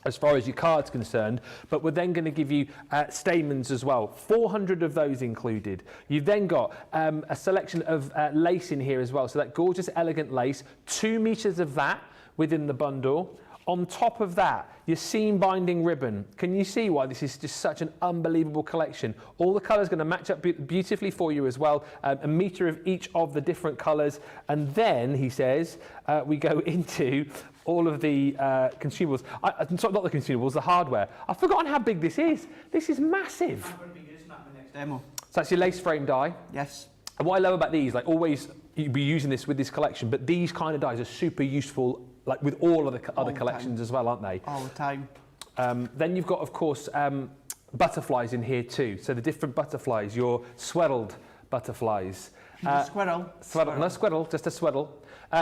as far as your card's concerned, but we're then going to give you stamens as well. 400 of those included. You've then got a selection of lace in here as well. So that gorgeous, elegant lace, 2 meters of that within the bundle. On top of that, your seam binding ribbon. Can you see why this is just such an unbelievable collection? All the colours going to match up beautifully for you as well. A metre of each of the different colours. And then, he says, we go into all of the consumables. Sorry, not the consumables, the hardware. I've forgotten how big this is. This is massive. I'm going to be using that in the next demo. So that's your lace frame die. Yes. And what I love about these, like always, you'll be using this with this collection, but these kind of dies are super useful, like with all of the other collections as well, aren't they? All the time. Then you've got, of course, butterflies in here too. So the different butterflies, your swirled butterflies. Squirrel. No squirrel, just a swirl.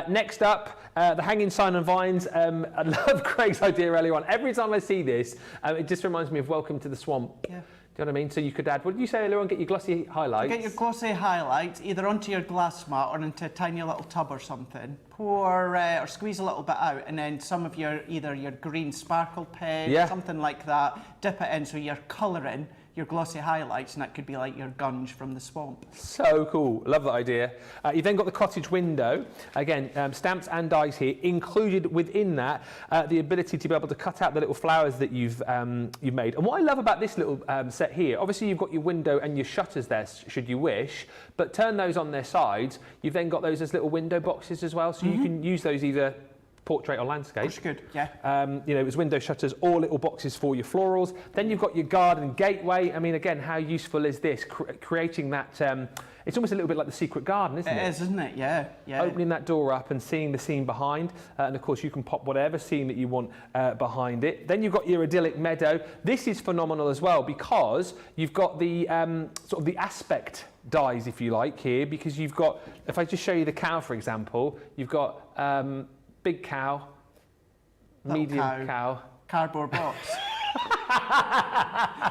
Next up, the hanging sign and vines. I love Craig's idea earlier on. Every time I see this, it just reminds me of Welcome to the Swamp. Yeah. Do you know what I mean? So you could add, what did you say earlier on, get your glossy highlights? Get your glossy highlights either onto your glass mat or into a tiny little tub or something. Pour or squeeze a little bit out, and then some of either your green sparkle pen, something like that, dip it in so you're colouring your glossy highlights, and that could be like your gunge from the swamp. So cool, love that idea. You've then got the cottage window. Again, stamps and dies here. Included within that, the ability to be able to cut out the little flowers that you've made. And what I love about this little set here, obviously you've got your window and your shutters there, should you wish, but turn those on their sides. You've then got those as little window boxes as well, so you can use those either portrait or landscape. That's good, yeah. You know, it was window shutters or little boxes for your florals. Then you've got your garden gateway. I mean, again, how useful is this? Creating that, it's almost a little bit like the secret garden, isn't it? It is, isn't it? Yeah, yeah. Opening that door up and seeing the scene behind. And of course, you can pop whatever scene that you want behind it. Then you've got your idyllic meadow. This is phenomenal as well because you've got the sort of the aspect dies, if you like, here, because you've got, if I just show you the cow, for example, you've got big cow, Little medium cow. Cardboard box.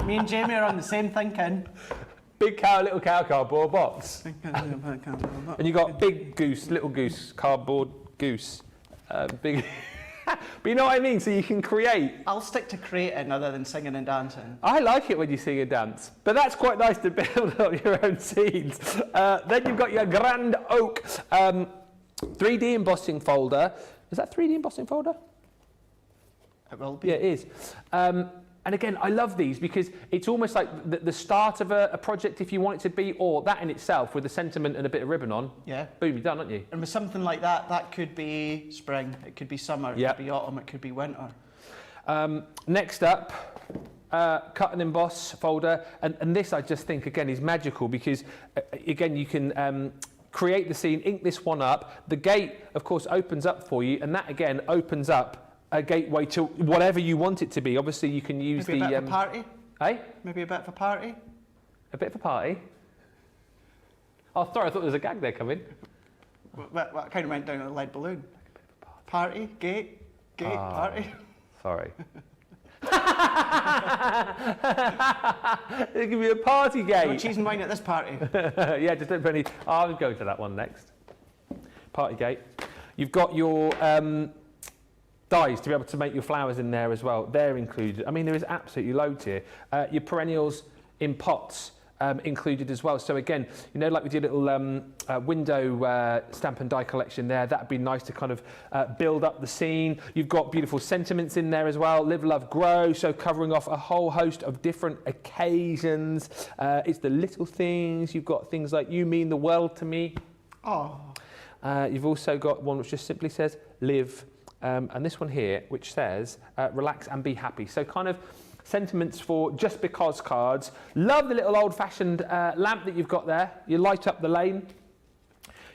Me and Jamie are on the same thinking. Big cow, little cow, cardboard box. And you got big goose, little goose, cardboard goose. Big. But you know what I mean? So you can create. I'll stick to creating other than singing and dancing. I like it when you sing and dance, but that's quite nice to build up your own scenes. Then you've got your grand oak 3D embossing folder. Is that 3D embossing folder? It will be. Yeah, it is. And again, I love these because it's almost like the start of a project, if you want it to be, or that in itself with a sentiment and a bit of ribbon on. Yeah. Boom, you're done, aren't you? And with something like that, that could be spring, it could be summer, it could be autumn, it could be winter. Next up, cut and emboss folder. And this, I just think, again, is magical because, again, you can create the scene, ink this one up. The gate, of course, opens up for you, and that, again, opens up a gateway to whatever you want it to be. Obviously, you can use Maybe a bit of a party? Eh? Maybe a bit of a party? A bit of a party? Oh, sorry, I thought there was a gag there coming. What kind of went down a lead balloon? Party? Gate? Party? Sorry. There's going to be a party gate. No cheese and wine at this party. Yeah, just don't put any. I'll go to that one next. Party gate. You've got your dies to be able to make your flowers in there as well. They're included. I mean, there is absolutely loads here. Your perennials in pots included as well. So again, you know, like with your little window stamp and die collection there, that'd be nice to kind of build up the scene. You've got beautiful sentiments in there as well. Live, love, grow. So covering off a whole host of different occasions. It's the little things. You've got things like you mean the world to me. Oh. You've also got one which just simply says live. And this one here, which says, relax and be happy. So kind of sentiments for just because cards. Love the little old-fashioned lamp that you've got there. You light up the lane.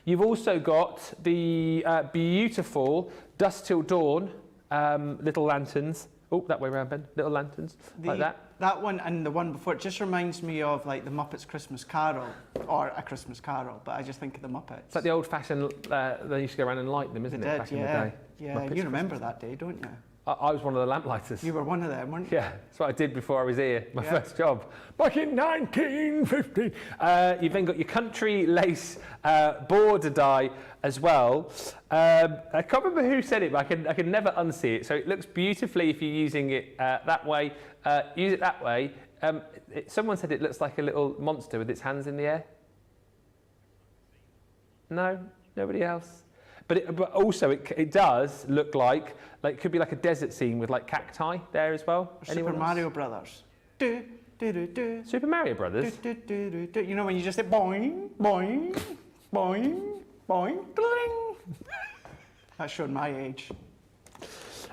You've also got the beautiful dusk till dawn little lanterns. Oh, that way around, Ben. Little lanterns, like that. That one and the one before, it just reminds me of like the Muppets Christmas Carol, or A Christmas Carol, but I just think of the Muppets. It's like the old-fashioned, they used to go around and light them, isn't it, back in the day? Yeah, Muppets you remember that day, don't you? I was one of the lamplighters. You were one of them, weren't you? Yeah, that's what I did before I was here, my first job, back in 1950. You've then got your country lace border die as well. I can't remember who said it, but I can never unsee it. So it looks beautifully if you're using it that way. Use it that way. Someone said it looks like a little monster with its hands in the air. No, nobody else. But also it does look like it could be like a desert scene with like cacti there as well. Super Mario Brothers. Do, do, do, do. Super Mario Brothers? Do, do, do, do. You know when you just say boing, boing, boing, boing, ding. That's showing my age.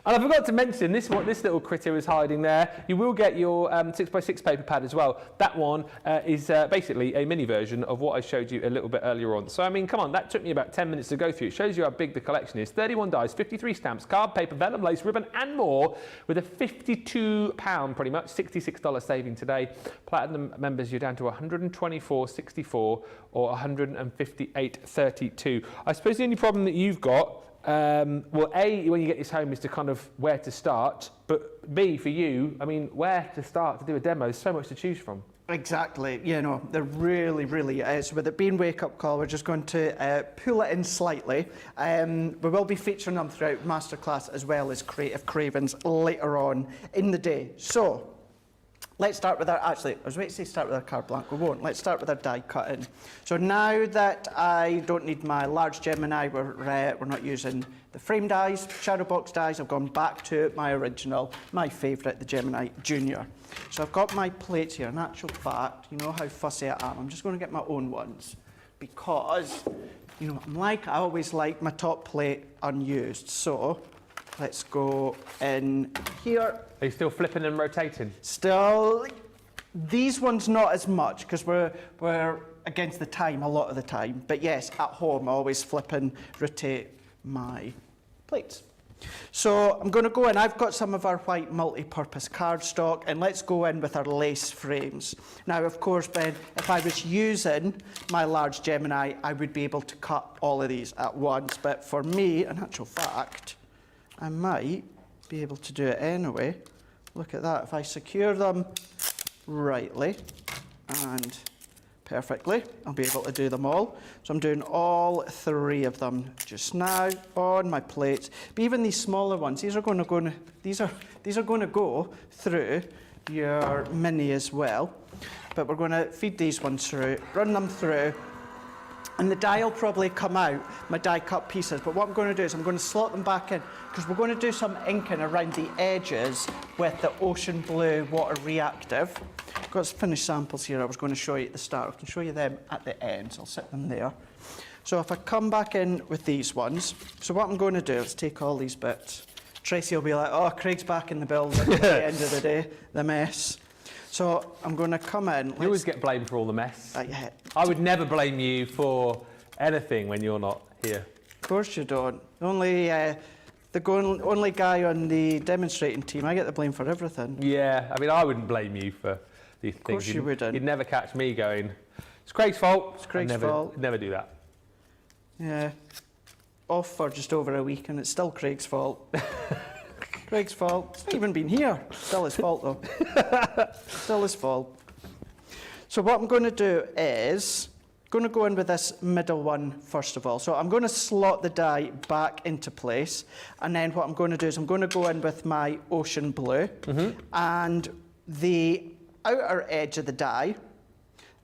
And I forgot to mention this little critter is hiding there. You will get your 6x6 paper pad as well. That one is basically a mini version of what I showed you a little bit earlier on. So I mean, come on, that took me about 10 minutes to go through. It shows you how big the collection is. 31 dies, 53 stamps, card, paper, vellum, lace, ribbon and more with a £52 pretty much, $66 saving today. Platinum members, you're down to $124.64 or $158.32. I suppose the only problem that you've got Well, A, when you get this home, is to kind of where to start, but B, for you, I mean, where to start to do a demo, there's so much to choose from. Exactly, you know, there really, really is. With it being wake-up call, we're just going to pull it in slightly. We will be featuring them throughout Masterclass as well as Creative Cravens later on in the day. So, let's start with our, actually, I was waiting to say start with our carte blanche, we won't. Let's start with our die cutting. So now that I don't need my large Gemini, we're not using the frame dies, shadow box dies, I've gone back to my original, my favourite, the Gemini Junior. So I've got my plates here. In actual fact, you know how fussy I am. I'm just going to get my own ones because, you know, I always like my top plate unused. So let's go in here. Are you still flipping and rotating? Still, these ones not as much because we're against the time a lot of the time. But yes, at home I always flip and rotate my plates. So I'm going to go in, I've got some of our white multi-purpose cardstock, and let's go in with our lace frames. Now, of course, Ben, if I was using my large Gemini, I would be able to cut all of these at once, but for me, in actual fact, I might be able to do it anyway. Look at that, if I secure them rightly and perfectly, I'll be able to do them all. So I'm doing all 3 of them just now on my plates. But even these smaller ones, these are going to go through your mini as well. But we're going to feed these ones through, run them through, and the die will probably come out, my die cut pieces. But what I'm going to do is I'm going to slot them back in because we're going to do some inking around the edges with the ocean blue water reactive. I've got some finished samples here I was going to show you at the start. I can show you them at the end, so I'll set them there. So if I come back in with these ones, so what I'm going to do is take all these bits. Tracy will be like, oh, Craig's back in the building at the end of the day, the mess. So I'm going to come in. You always get blamed for all the mess. Yeah. I would never blame you for anything when you're not here. Of course you don't. Only guy on the demonstrating team, I get the blame for everything. Yeah, I mean, I wouldn't blame you for these things. Of course you wouldn't. You'd never catch me going, it's Craig's fault. It's Craig's fault. Never do that. Yeah. Off for just over a week and it's still Craig's fault. Craig's fault. It's not even been here. Still his fault though. Still his fault. So what I'm going to do is, going to go in with this middle one first of all. So I'm going to slot the die back into place, and then what I'm going to do is I'm going to go in with my ocean blue, and the outer edge of the die,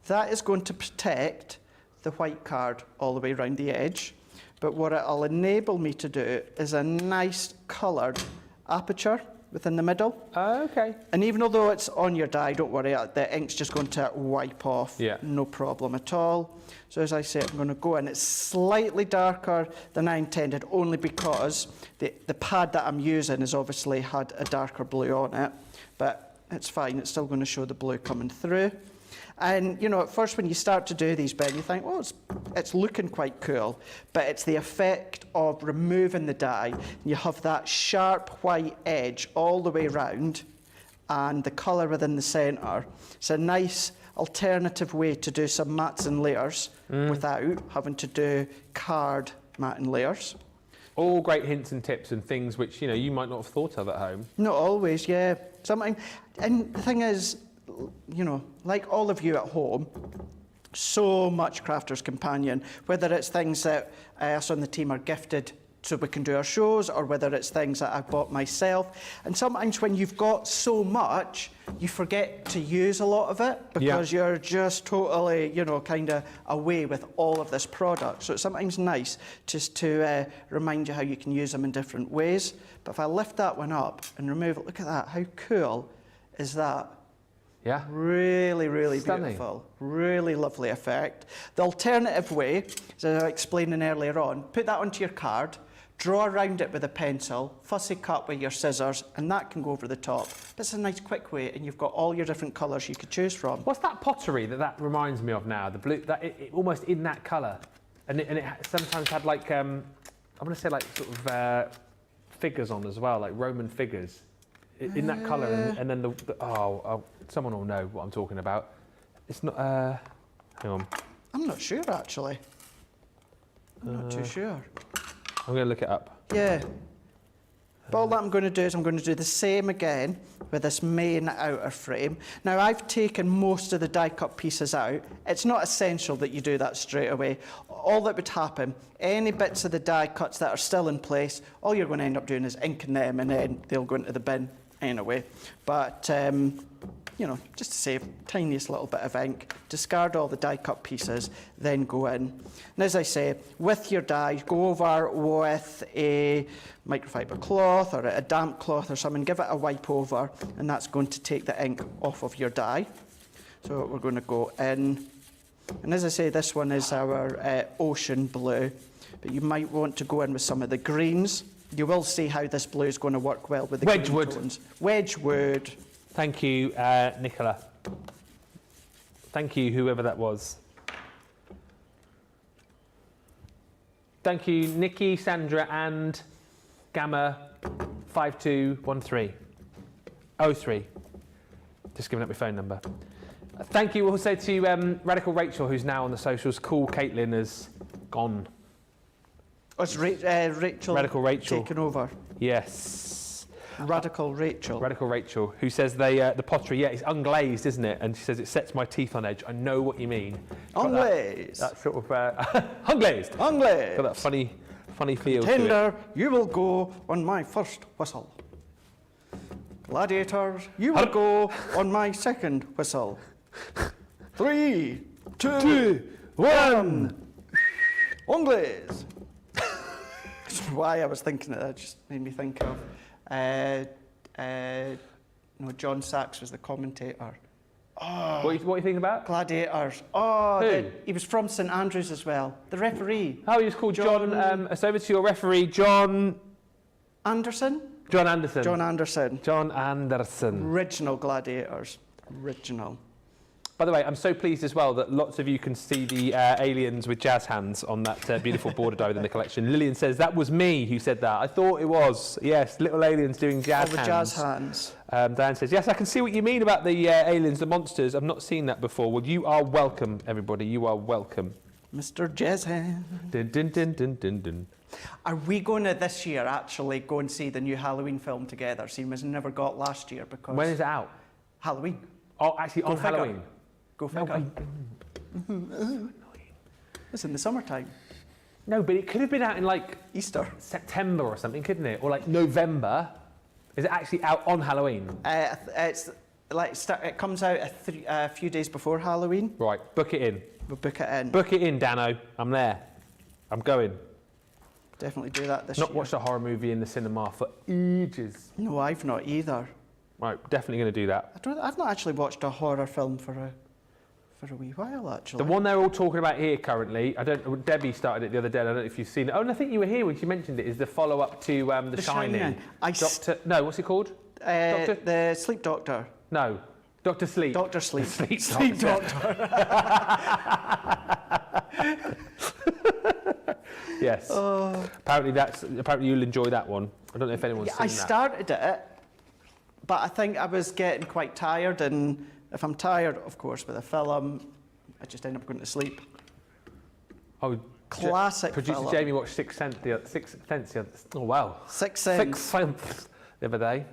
that is going to protect the white card all the way around the edge. But what it'll enable me to do is a nice coloured aperture within the middle. Okay. And even though it's on your die, don't worry, the ink's just going to wipe off. Yeah. No problem at all. So as I say, I'm going to go in. It's slightly darker than I intended, only because the pad that I'm using has obviously had a darker blue on it. But it's fine, it's still going to show the blue coming through. And, you know, at first when you start to do these, Ben, you think, oh, it's looking quite cool. But it's the effect of removing the die. You have that sharp white edge all the way around and the colour within the centre. It's a nice alternative way to do some mats and layers without having to do card mat and layers. All great hints and tips and things which, you know, you might not have thought of at home. Not always, yeah. Something, and the thing is, you know, like all of you at home, so much Crafter's Companion, whether it's things that us on the team are gifted so we can do our shows, or whether it's things that I've bought myself. And sometimes when you've got so much, you forget to use a lot of it because you're just totally, you know, kind of away with all of this product. So it's sometimes nice just to remind you how you can use them in different ways. But if I lift that one up and remove it, look at that, how cool is that? Yeah. Really, really Stunning. beautiful. Really lovely effect. The alternative way, as I was explaining earlier on, put that onto your card, draw around it with a pencil, fussy cut with your scissors, and that can go over the top. It's a nice quick way, and you've got all your different colours you could choose from. What's that pottery that reminds me of now? The blue, that it almost in that colour, and it sometimes had like I want to say like sort of figures on as well, like Roman figures, in that colour, and then the someone will know what I'm talking about. It's not. Hang on. I'm not sure actually. I'm not too sure. I'm going to look it up. Yeah. But all that I'm going to do is I'm going to do the same again with this main outer frame. Now, I've taken most of the die cut pieces out. It's not essential that you do that straight away. All that would happen, any bits of the die cuts that are still in place, all you're going to end up doing is inking them, and then they'll go into the bin anyway. But, you know, just to save tiniest little bit of ink, discard all the die cut pieces, then go in. And as I say, with your die, go over with a microfiber cloth or a damp cloth or something, give it a wipe over, and that's going to take the ink off of your die. So we're going to go in. And as I say, this one is our ocean blue, but you might want to go in with some of the greens. You will see how this blue is going to work well with the Wedgwood. green tones. Wedgwood. Thank you, Nicola. Thank you, whoever that was. Thank you, Nikki, Sandra, and Gamma 5213. 03. Just giving up my phone number. Thank you also to Radical Rachel, who's now on the socials. Cool Caitlin has gone. Oh, it's Rachel. Radical Rachel. Taken over. Yes. Radical Rachel. Radical Rachel, who says the pottery, yeah, it's unglazed, isn't it? And she says it sets my teeth on edge. I know what you mean. Unglazed. That sort of unglazed. Unglazed. Got that funny feel to Tender, you will go on my first whistle. Gladiators, you will go on my second whistle. 3, 2, 1. Unglaze. That's why I was thinking that just made me think of. No, John Sachs was the commentator. Oh, What are you thinking about? Gladiators. Oh, Who? He was from St Andrews as well. The referee. Oh, he was called John. It's over to your referee, John Anderson? John Anderson. John Anderson. John Anderson. Original Gladiators. Original. By the way, I'm so pleased as well that lots of you can see the aliens with jazz hands on that beautiful border die within the collection. Lillian says, that was me who said that. I thought it was. Yes, little aliens doing jazz All the hands. jazz hands. Diane says, yes, I can see what you mean about the aliens, the monsters. I've not seen that before. Well, you are welcome, everybody. You are welcome. Mr. Jazz Hand. Dun, dun, dun, dun, dun, dun. Are we going to this year actually go and see the new Halloween film together? Seeing as we never got last year because... When is it out? Halloween. Oh, actually, on figure. Halloween. Go figure. It's in the summertime. No, but it could have been out in like Easter. September or something, couldn't it? Or like November. Is it actually out on Halloween? It's like it comes out a few days before Halloween. Right, book it in. We'll book it in. Book it in, Dano. I'm there. I'm going. Definitely do that this Not year. watched a horror movie in the cinema for ages. No, I've not either. Right, definitely going to do that. I've not actually watched a horror film for a wee while, actually. The one they're all talking about here currently, Debbie started it the other day, I don't know if you've seen it. Oh, and I think you were here when she mentioned it, is the follow-up to The Shining. No, what's it called? Doctor? The Sleep Doctor. No, Dr. Sleep. Dr. Sleep. Sleep Doctor. Yes. Apparently you'll enjoy that one. I don't know if anyone's seen that. I started it, but I think I was getting quite tired, and if I'm tired, of course, with a film, I just end up going to sleep. Oh, Classic Producer film. Jamie watched Sixth Sense the other. Oh wow. Sixth Sense. Sixth Sense the other day.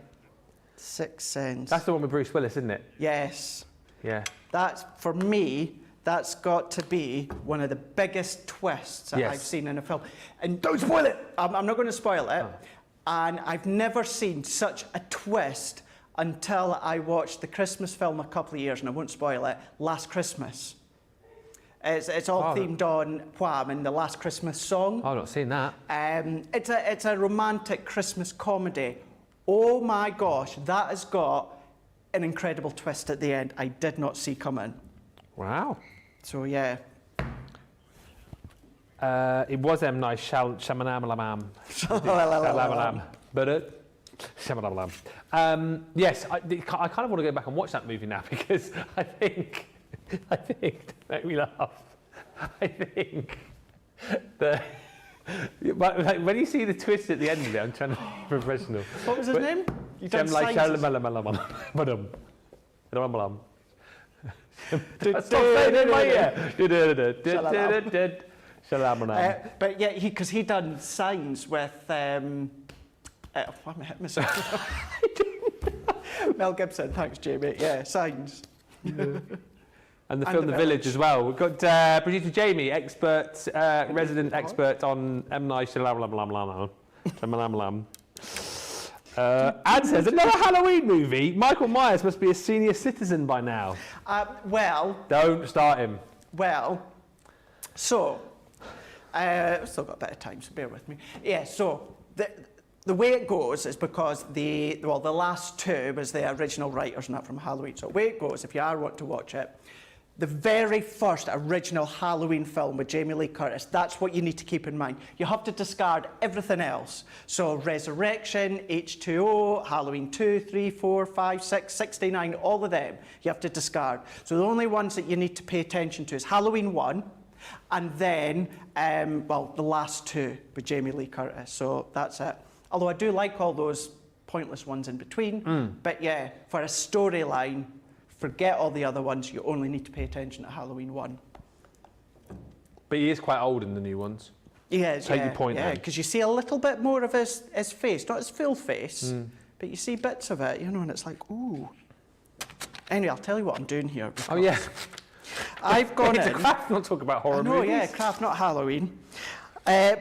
Sixth Sense. That's the one with Bruce Willis, isn't it? Yes. Yeah. That's, for me, that's got to be one of the biggest twists that Yes. I've seen in a film. And don't spoil it! I'm not going to spoil it. Oh. And I've never seen such a twist until I watched the Christmas film a couple of years, and I won't spoil it, Last Christmas. It's all themed on Wham and the Last Christmas song. I've not seen that. It's a romantic Christmas comedy. Oh my gosh, that has got an incredible twist at the end I did not see coming. Wow. So yeah. It was M. Nice Shyamalan. Shyamalan. Yes, I kind of want to go back and watch that movie now because I think, make me laugh. I think that when you see the twist at the end of it, I'm trying to be professional. What was his name? You done Like science. Stop saying it in my ear. Shalamanam. But yeah, because he done Signs with, I'm hitting myself. Mel Gibson, thanks Jamie. Yeah, Signs. And the film The Village as well. We've got producer Jamie, expert, resident expert on M. Night Shyamalan. Ad says, another Halloween movie? Michael Myers must be a senior citizen by now. Well... Don't start him. Well, so... I've still got a bit of time, so bear with me. Yeah, so... The way it goes is because the last two was the original writers and that from Halloween. So the way it goes, if you are want to watch it, the very first original Halloween film with Jamie Lee Curtis, that's what you need to keep in mind. You have to discard everything else. So Resurrection, H2O, Halloween 2, 3, 4, 5, 6, 69, all of them you have to discard. So the only ones that you need to pay attention to is Halloween 1, and then, the last two with Jamie Lee Curtis. So that's it. Although I do like all those pointless ones in between. But yeah, for a storyline, forget all the other ones. You only need to pay attention to Halloween 1. But he is quite old in the new ones. Yeah, Take your point then. because you see a little bit more of his face, not his full face, but you see bits of it, and it's like, ooh. Anyway, I'll tell you what I'm doing here. Oh, yeah. I've gone It's in... a craft, not talk about horror No, movies. yeah, craft, not Halloween.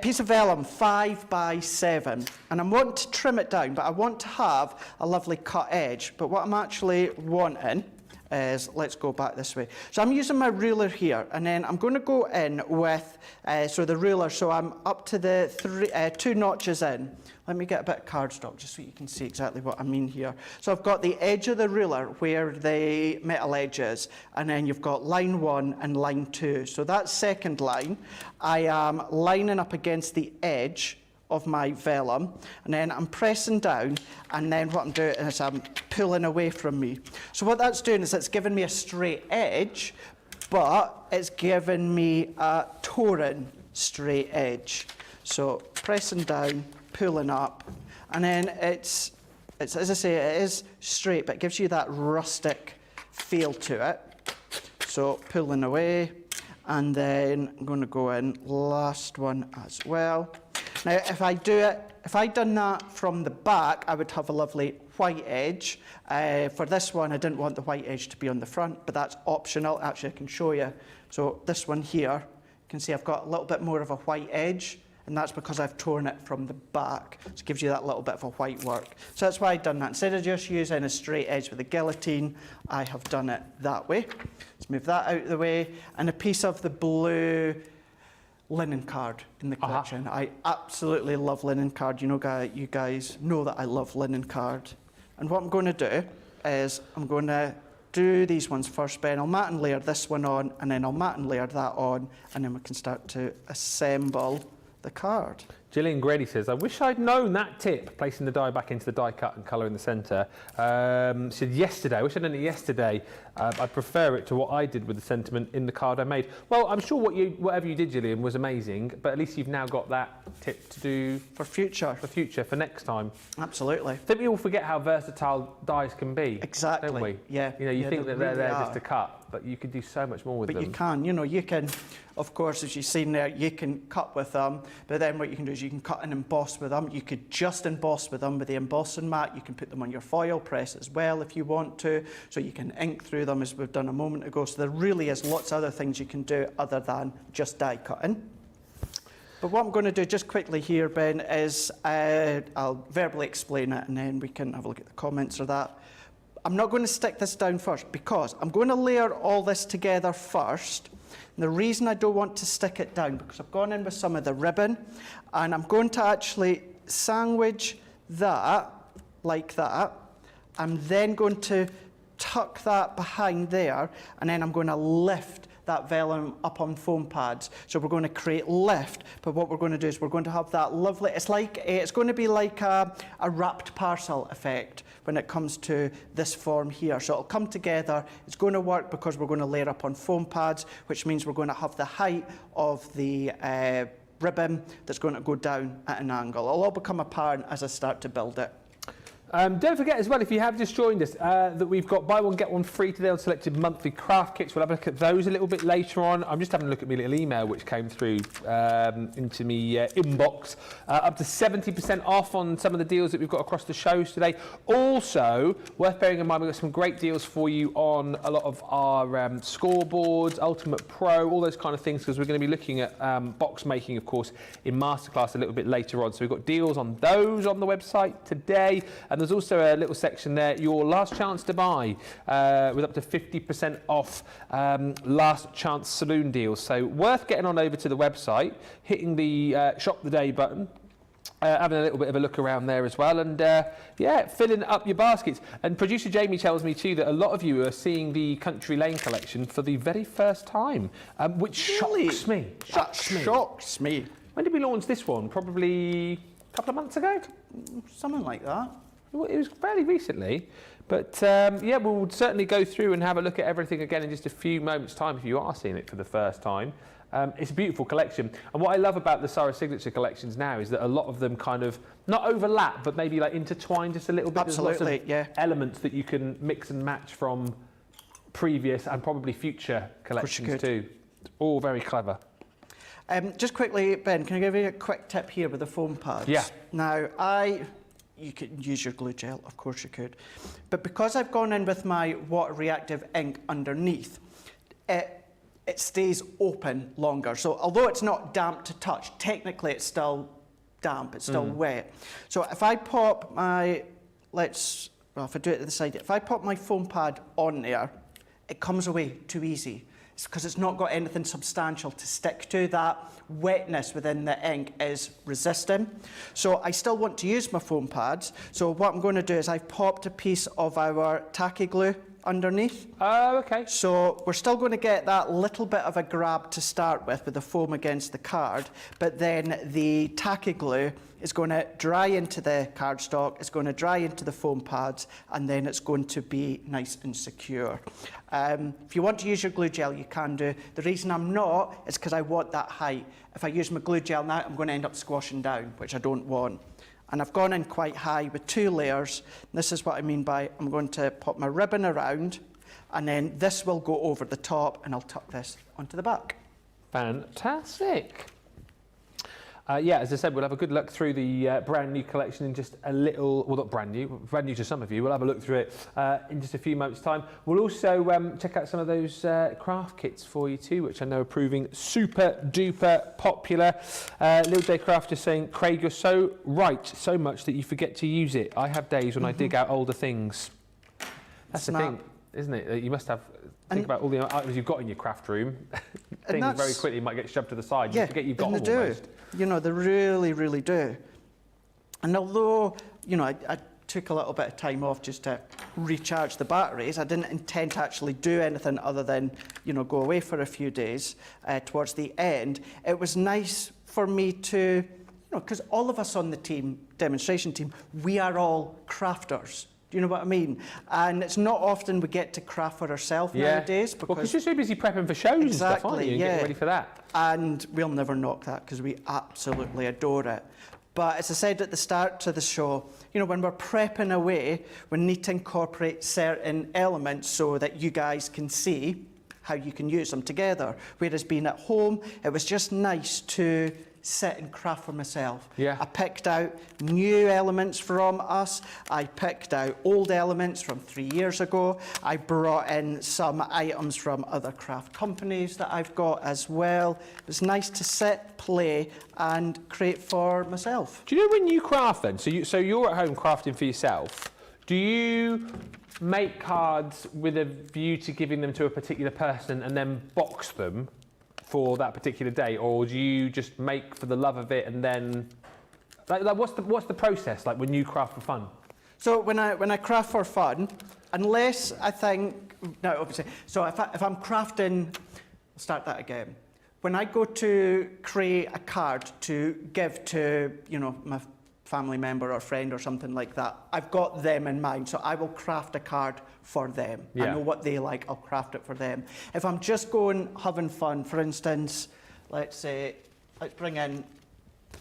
Piece of vellum, 5 by 7. And I'm wanting to trim it down, but I want to have a lovely cut edge. But what I'm actually wanting is, let's go back this way. So I'm using my ruler here, and then I'm going to go in with, the ruler, so I'm up to the 2 notches in. Let me get a bit of cardstock just so you can see exactly what I mean here. So I've got the edge of the ruler where the metal edge is, and then you've got line 1 and line 2. So that second line, I am lining up against the edge of my vellum, and then I'm pressing down, and then what I'm doing is I'm pulling away from me. So what that's doing is it's giving me a straight edge, but it's giving me a torn straight edge. So pressing down, pulling up, and then it's as I say, it is straight, but it gives you that rustic feel to it. So pulling away, and then I'm going to go in last one as well. Now, if I'd done that from the back, I would have a lovely white edge. For this one, I didn't want the white edge to be on the front, but that's optional. Actually, I can show you. So this one here, you can see I've got a little bit more of a white edge, and that's because I've torn it from the back. So it gives you that little bit of a white work. So that's why I've done that. Instead of just using a straight edge with a guillotine, I have done it that way. Let's move that out of the way. And a piece of the blue linen card in the collection. I absolutely love linen card. You guys know that I love linen card. And what I'm going to do is I'm going to do these ones first, Ben. I'll mat and layer this one on, and then I'll mat and layer that on, and then we can start to assemble the card. Gillian Grady says, I wish I'd known that tip, placing the die back into the die cut and colour in the centre. She said, yesterday, I wish I'd done it yesterday. I'd prefer it to what I did with the sentiment in the card I made. Well, I'm sure whatever you did, Gillian, was amazing, but at least you've now got that tip to do for future, for next time. Absolutely. I think we all forget how versatile dies can be. Exactly. Don't we? Yeah. You think that they're really there just to cut, but you could do so much more with them. But you can, you can, of course, as you've seen there, you can cut with them, but then what you can do is you can cut and emboss with them. You could just emboss with them with the embossing mat. You can put them on your foil press as well if you want to, so you can ink through them as we've done a moment ago. So there really is lots of other things you can do other than just die cutting. But what I'm going to do just quickly here, Ben, is I'll verbally explain it and then we can have a look at the comments or that. I'm not going to stick this down first because I'm going to layer all this together first. And the reason I don't want to stick it down, because I've gone in with some of the ribbon, and I'm going to actually sandwich that like that. I'm then going to tuck that behind there, and then I'm going to lift that vellum up on foam pads. So we're going to create lift, but what we're going to do is we're going to have that lovely, it's going to be like a wrapped parcel effect when it comes to this form here. So it'll come together, it's going to work because we're going to layer up on foam pads, which means we're going to have the height of the ribbon that's going to go down at an angle. It'll all become apparent as I start to build it. Don't forget as well, if you have just joined us, that we've got buy one, get one free today on selected monthly craft kits. We'll have a look at those a little bit later on. I'm just having a look at my little email which came through into me inbox. Up to 70% off on some of the deals that we've got across the shows today. Also, worth bearing in mind, we've got some great deals for you on a lot of our scoreboards, Ultimate Pro, all those kind of things, because we're going to be looking at box making, of course, in Masterclass a little bit later on. So we've got deals on those on the website today. And there's also a little section there, your last chance to buy, with up to 50% off last chance saloon deals. So worth getting on over to the website, hitting the shop the day button, having a little bit of a look around there as well, and yeah, filling up your baskets. And producer Jamie tells me too that a lot of you are seeing the Country Lane collection for the very first time, which shocks me. Shocks me. When did we launch this one? Probably a couple of months ago? Something like that. It was fairly recently, but yeah, we'll certainly go through and have a look at everything again in just a few moments' time if you are seeing it for the first time. It's a beautiful collection, and what I love about the Sarah Signature collections now is that a lot of them kind of not overlap, but maybe like intertwine just a little bit. Absolutely, There's lots of elements that you can mix and match from previous and probably future collections too. It's all very clever. Just quickly, Ben, can I give you a quick tip here with the foam pads? Yeah. Now, you could use your glue gel, of course you could. But because I've gone in with my water reactive ink underneath, it stays open longer. So although it's not damp to touch, technically it's still damp, it's still wet. So if I pop my, if I do it to the side, if I pop my foam pad on there, it comes away too easy. It's because it's not got anything substantial to stick to. That wetness within the ink is resisting. So I still want to use my foam pads. So what I'm going to do is I've popped a piece of our tacky glue underneath. Oh, okay. So we're still going to get that little bit of a grab to start with the foam against the card, but then the tacky glue is going to dry into the cardstock, it's going to dry into the foam pads, and then it's going to be nice and secure. If you want to use your glue gel, you can do. The reason I'm not is because I want that height. If I use my glue gel now, I'm going to end up squashing down, which I don't want. And I've gone in quite high with 2 layers. This is what I mean by I'm going to pop my ribbon around, and then this will go over the top, and I'll tuck this onto the back. Fantastic. Yeah, as I said, we'll have a good look through the brand new collection in just a little, well, not brand new to some of you. We'll have a look through it in just a few moments' time. We'll also check out some of those craft kits for you too, which I know are proving super duper popular. Lil J Craft just saying, Craig, you're so right, so much that you forget to use it. I have days when I dig out older things. That's the thing, isn't it? You must have, think about all the items you've got in your craft room. Things very quickly might get shoved to the side. You forget you've got them almost. You know, they really, really do. And although, you know, I took a little bit of time off just to recharge the batteries, I didn't intend to actually do anything other than, you know, go away for a few days towards the end. It was nice for me to, you know, because all of us on the team, demonstration team, we are all crafters. Do you know what I mean? And it's not often we get to craft for ourselves nowadays. Because you're so busy prepping for shows and stuff, aren't you? And getting ready for that. And we'll never knock that because we absolutely adore it. But as I said at the start to the show, you know, when we're prepping away, we need to incorporate certain elements so that you guys can see how you can use them together. Whereas being at home, it was just nice to sit and craft for myself. Yeah. I picked out new elements from us. I picked out old elements from 3 years ago. I brought in some items from other craft companies that I've got as well. It was nice to sit, play, and create for myself. Do you know when you craft then? So you're at home crafting for yourself. Do you make cards with a view to giving them to a particular person and then box them for that particular day, or do you just make for the love of it and then, like what's the process like when you craft for fun? So when I craft for fun, unless I think, no, obviously, so if I'm crafting, I'll start that again. When I go to create a card to give to, you know, my family member or friend or something like that, I've got them in mind, so I will craft a card for them. I know what they like, I'll craft it for them. If I'm just going having fun, for instance, let's bring in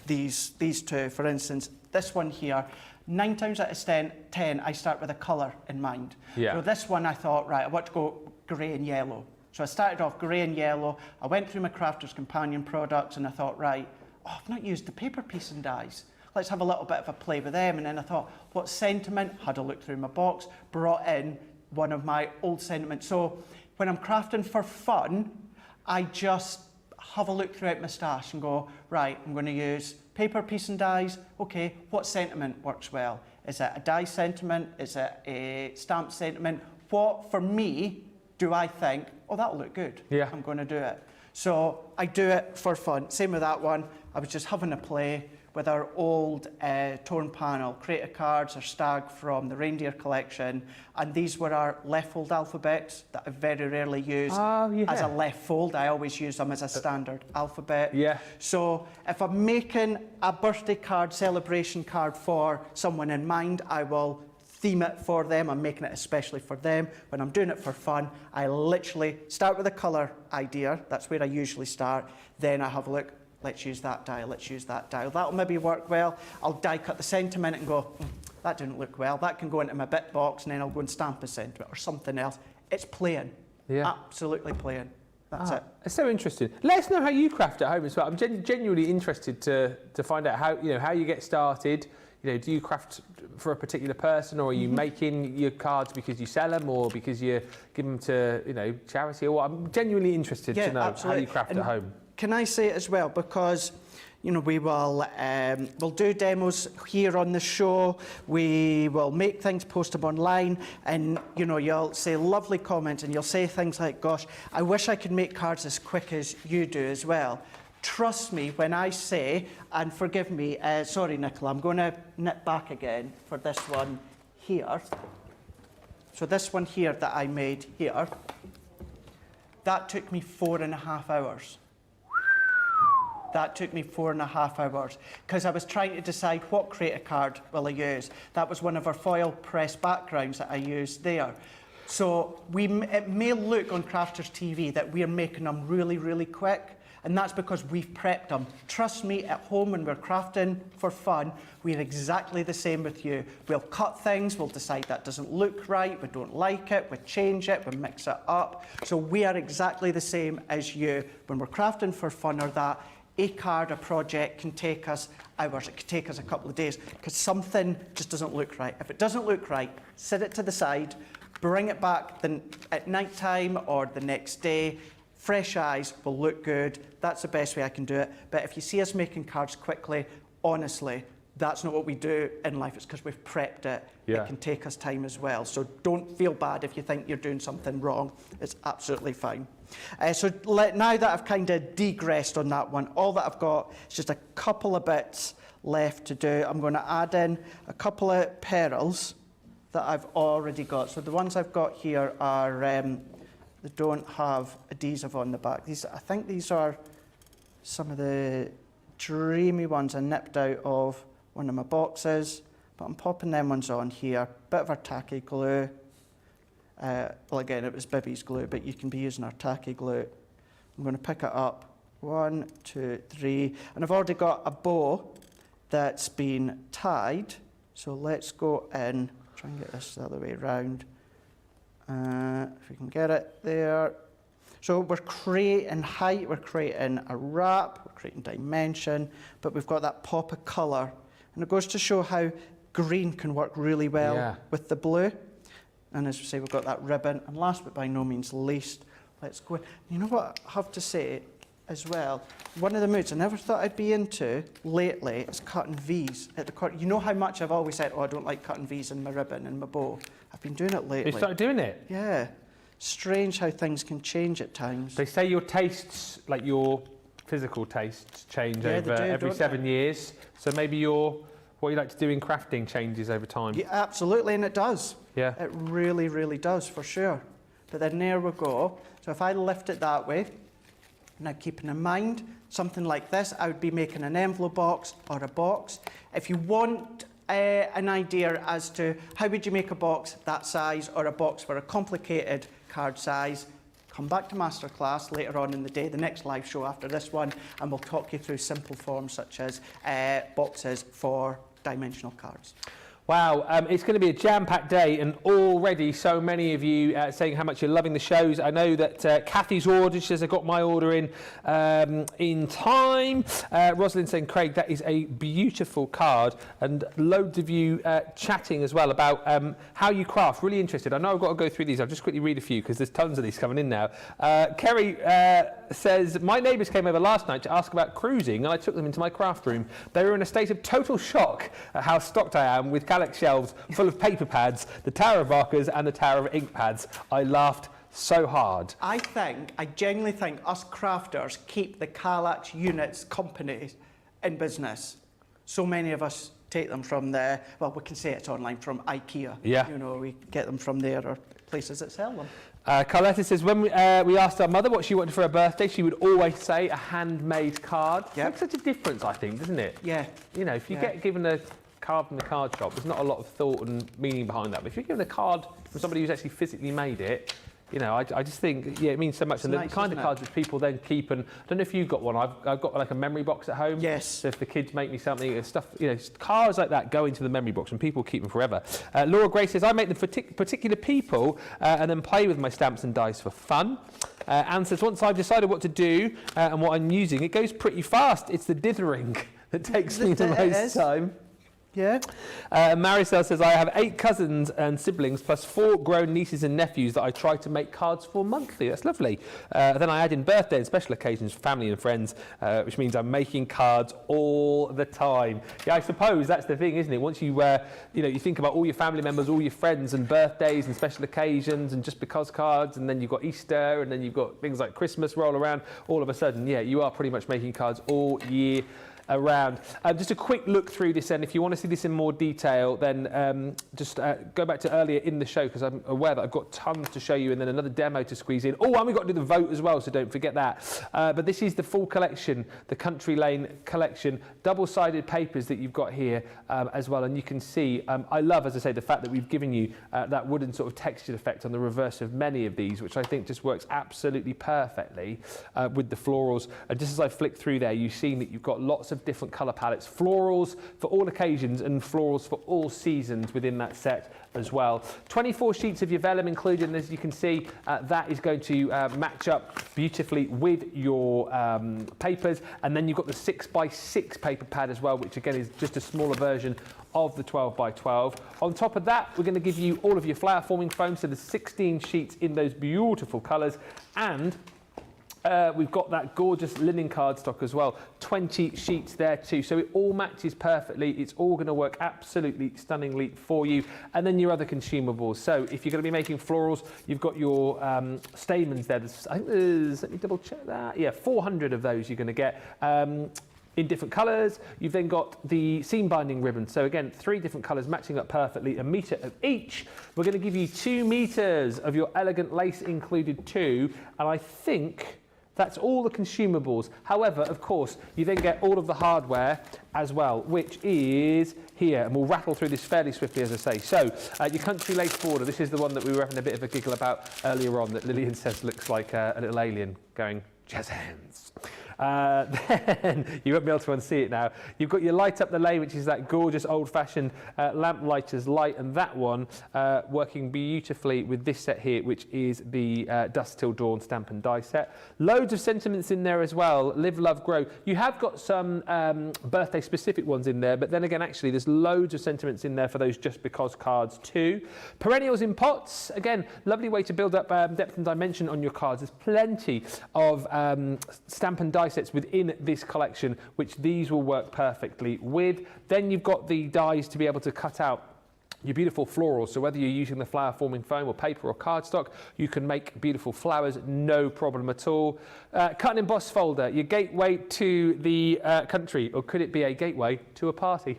these two, for instance, this one here, 9 times out of 10, I start with a colour in mind. Yeah. So this one I thought, right, I want to go grey and yellow. So I started off grey and yellow. I went through my Crafter's Companion products and I thought, right, I've not used the paper piece and dies. Let's have a little bit of a play with them. And then I thought, what sentiment? Had a look through my box, brought in one of my old sentiments. So when I'm crafting for fun, I just have a look throughout my stash and go, right, I'm going to use paper, piece and dies. Okay, what sentiment works well? Is it a die sentiment? Is it a stamp sentiment? What, for me, do I think, oh, that'll look good. Yeah. I'm going to do it. So I do it for fun. Same with that one. I was just having a play with our old torn panel creative cards, our stag from the reindeer collection, and these were our left fold alphabets that I very rarely use as a left fold. I always use them as a standard alphabet. Yeah. So if I'm making a birthday card, celebration card for someone in mind, I will theme it for them. I'm making it especially for them. When I'm doing it for fun, I literally start with a colour idea. That's where I usually start. Then I have a look. Let's use that dial, let's use that dial. That'll maybe work well. I'll die cut the sentiment and go, that didn't look well. That can go into my bit box and then I'll go and stamp a sentiment or something else. It's playing. Yeah. Absolutely playing. That's it. It's so interesting. Let us know how you craft at home as well. I'm genuinely interested to find out how you get started. Do you craft for a particular person, or are you making your cards because you sell them or because you give them to charity or what? I'm genuinely interested to know how you craft at home. Can I say it as well? Because we will we'll do demos here on the show. We will make things, post them online, and you'll say lovely comments, and you'll say things like, "Gosh, I wish I could make cards as quick as you do as well." Trust me when I say, and forgive me, sorry, Nicola, I'm going to nip back again for this one here. So this one here that I made here, that took me 4.5 hours. That took me 4.5 hours because I was trying to decide what creative card will I use. That was one of our foil press backgrounds that I used there. So it may look on Crafters TV that we're making them really, really quick. And that's because we've prepped them. Trust me, at home when we're crafting for fun, we're exactly the same with you. We'll cut things, we'll decide that doesn't look right, we don't like it, we change it, we mix it up. So we are exactly the same as you. When we're crafting for fun or that, a card, a project can take us hours, it could take us a couple of days, because something just doesn't look right. If it doesn't look right, sit it to the side, bring it back at night time or the next day. Fresh eyes will look good. That's the best way I can do it. But if you see us making cards quickly, honestly, that's not what we do in life. It's because we've prepped it. Yeah. It can take us time as well. So don't feel bad if you think you're doing something wrong. It's absolutely fine. Now that I've kind of digressed on that one, all that I've got is just a couple of bits left to do. I'm going to add in a couple of perils that I've already got. So the ones I've got here are... they don't have adhesive on the back. I think these are some of the dreamy ones I nipped out of one of my boxes, but I'm popping them ones on here. Bit of our tacky glue. Well, again, it was Bibby's glue, but you can be using our tacky glue. I'm going to pick it up. 1, 2, 3. And I've already got a bow that's been tied. So let's go in, try and get this the other way around. If we can get it there. So we're creating height, we're creating a wrap, we're creating dimension, but we've got that pop of colour. And it goes to show how green can work really well with the blue. And as we say, we've got that ribbon. And last but by no means least, let's go in. You know what I have to say as well? One of the moods I never thought I'd be into lately is cutting V's at the corner. You know how much I've always said, I don't like cutting V's in my ribbon and my bow. I've been doing it lately. You started doing it? Yeah. Strange how things can change at times. They say your tastes, like your physical tastes, change over every 7 years. So maybe what you like to do in crafting changes over time. Yeah, absolutely, and it does. Yeah. It really, really does, for sure. But then there we go. So if I lift it that way, now keeping in mind, something like this, I would be making an envelope box or a box. If you want an idea as to how would you make a box that size or a box for a complicated card size, come back to Masterclass later on in the day, the next live show after this one, and we'll talk you through simple forms such as boxes for dimensional cards. Wow, it's going to be a jam-packed day, and already so many of you saying how much you're loving the shows. I know that Kathy's order, she says, I got my order in time. Rosalind saying, Craig, that is a beautiful card, and loads of you chatting as well about how you craft. Really interested. I know I've got to go through these. I'll just quickly read a few because there's tons of these coming in now. Kerry says, my neighbours came over last night to ask about cruising, and I took them into my craft room. They were in a state of total shock at how stocked I am with Galaxy shelves full of paper pads, the tower of markers and the tower of ink pads. I laughed so hard. I genuinely think us crafters keep the Kallax units companies in business. So many of us take them from we can say it's online, from IKEA. Yeah. You know, we get them from there or places that sell them. Carletta says, when we asked our mother what she wanted for her birthday, she would always say a handmade card. It makes such a difference, I think, doesn't it? Yeah. You know, if you get given a card from the card shop, there's not a lot of thought and meaning behind that. But if you're given a card from somebody who's actually physically made it, you know, I just think, it means so much. And the kind of cards which people then keep, and I don't know if you've got one, I've got like a memory box at home. Yes. So if the kids make me something, stuff, you know, cards like that go into the memory box and people keep them forever. Laura Gray says, I make them for particular people and then play with my stamps and dice for fun. Anne says, once I've decided what to do and what I'm using, it goes pretty fast. It's the dithering that takes me the most time. Yeah. Marisol says, I have 8 cousins and siblings plus 4 grown nieces and nephews that I try to make cards for monthly. That's lovely. Then I add in birthday and special occasions for family and friends, which means I'm making cards all the time. Yeah, I suppose that's the thing, isn't it? Once you, you think about all your family members, all your friends and birthdays and special occasions and just because cards, and then you've got Easter, and then you've got things like Christmas roll around, all of a sudden, you are pretty much making cards all year around. Just a quick look through this, and if you want to see this in more detail, then just go back to earlier in the show, because I'm aware that I've got tons to show you and then another demo to squeeze in. Oh, and we've got to do the vote as well, so don't forget that. But this is the full collection, the Country Lane collection, double-sided papers that you've got here as well, and you can see, I love, as I say, the fact that we've given you that wooden sort of textured effect on the reverse of many of these, which I think just works absolutely perfectly with the florals. And just as I flick through there, you've seen that you've got lots of different colour palettes, florals for all occasions and florals for all seasons within that set as well. 24 sheets of your vellum included, and as you can see, that is going to match up beautifully with your papers. And then you've got the 6x6 paper pad as well, which again is just a smaller version of the 12x12. On top of that, we're going to give you all of your flower forming foam, so there's 16 sheets in those beautiful colours, and we've got that gorgeous linen cardstock as well, 20 sheets there too, so it all matches perfectly. It's all going to work absolutely stunningly for you. And then your other consumables, so if you're going to be making florals, you've got your stamens there. I think there's, let me double check that, 400 of those you're going to get in different colours. You've then got the seam binding ribbon, so again 3 different colours matching up perfectly, a metre of each. We're going to give you 2 metres of your elegant lace included too, and I think that's all the consumables. However, of course, you then get all of the hardware as well, which is here, and we'll rattle through this fairly swiftly, as I say. So, your country lace border, this is the one that we were having a bit of a giggle about earlier on, that Lillian says looks like a little alien going, jazz hands. Then you won't be able to unsee it now. You've got your light up the lay, which is that gorgeous old-fashioned lamp lighter's light, and that one working beautifully with this set here, which is the Dusk Till Dawn stamp and die set. Loads of sentiments in there as well. Live, love, grow. You have got some birthday-specific ones in there, but then again, actually, there's loads of sentiments in there for those just because cards too. Perennials in pots. Again, lovely way to build up depth and dimension on your cards. There's plenty of stamp and die sets within this collection, which these will work perfectly with. Then you've got the dies to be able to cut out your beautiful florals, so whether you're using the flower forming foam or paper or cardstock, you can make beautiful flowers, no problem at all. Cut and emboss folder, your gateway to the country, or could it be a gateway to a party?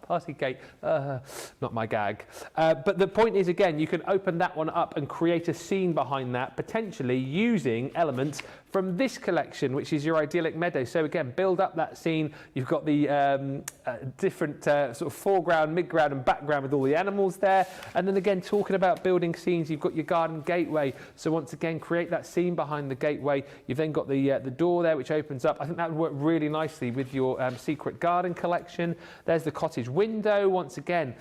Party gate, not my gag. But the point is, again, you can open that one up and create a scene behind that, potentially using elements from this collection, which is your idyllic meadow. So again, build up that scene. You've got the different sort of foreground, midground and background with all the animals there. And then again, talking about building scenes, you've got your garden gateway. So once again, create that scene behind the gateway. You've then got the door there, which opens up. I think that would work really nicely with your secret garden collection. There's the cottage window. Once again,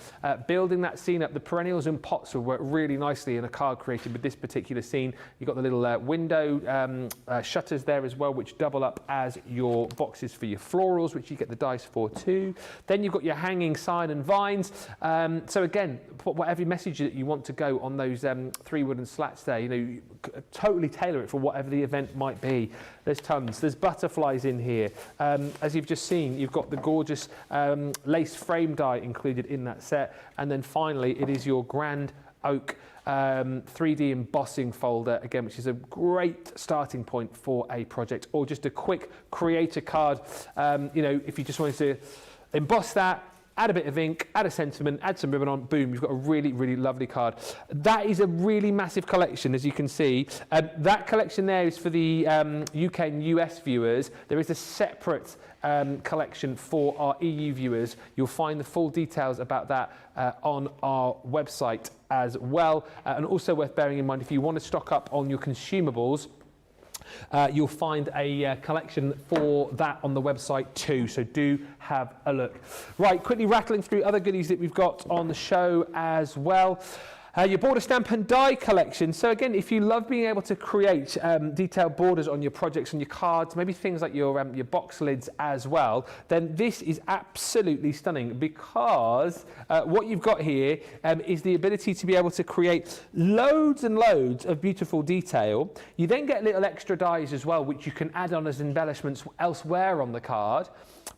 building that scene up. The perennials and pots will work really nicely in a card created with this particular scene. You've got the little window shutters there as well, which double up as your boxes for your florals, which you get the dice for too. Then you've got your hanging sign and vines. So again, put whatever message that you want to go on those 3 wooden slats there. You know, totally tailor it for whatever the event might be. There's tons. There's butterflies in here. As you've just seen, you've got the gorgeous lace frame die included in that set. And then finally, it is your grand oak 3D embossing folder, again, which is a great starting point for a project, or just a quick creator card. You know, if you just wanted to emboss that, add a bit of ink, add a sentiment, add some ribbon on, boom, you've got a really, really lovely card. That is a really massive collection, as you can see. That collection there is for the UK and US viewers. There is a separate collection for our EU viewers. You'll find the full details about that on our website as well. And also worth bearing in mind, if you want to stock up on your consumables, you'll find a collection for that on the website too, so do have a look. Right, quickly rattling through other goodies that we've got on the show as well. Your border stamp and die collection. So again, if you love being able to create detailed borders on your projects, on your cards, maybe things like your box lids as well, then this is absolutely stunning, because what you've got here is the ability to be able to create loads and loads of beautiful detail. You then get little extra dies as well, which you can add on as embellishments elsewhere on the card.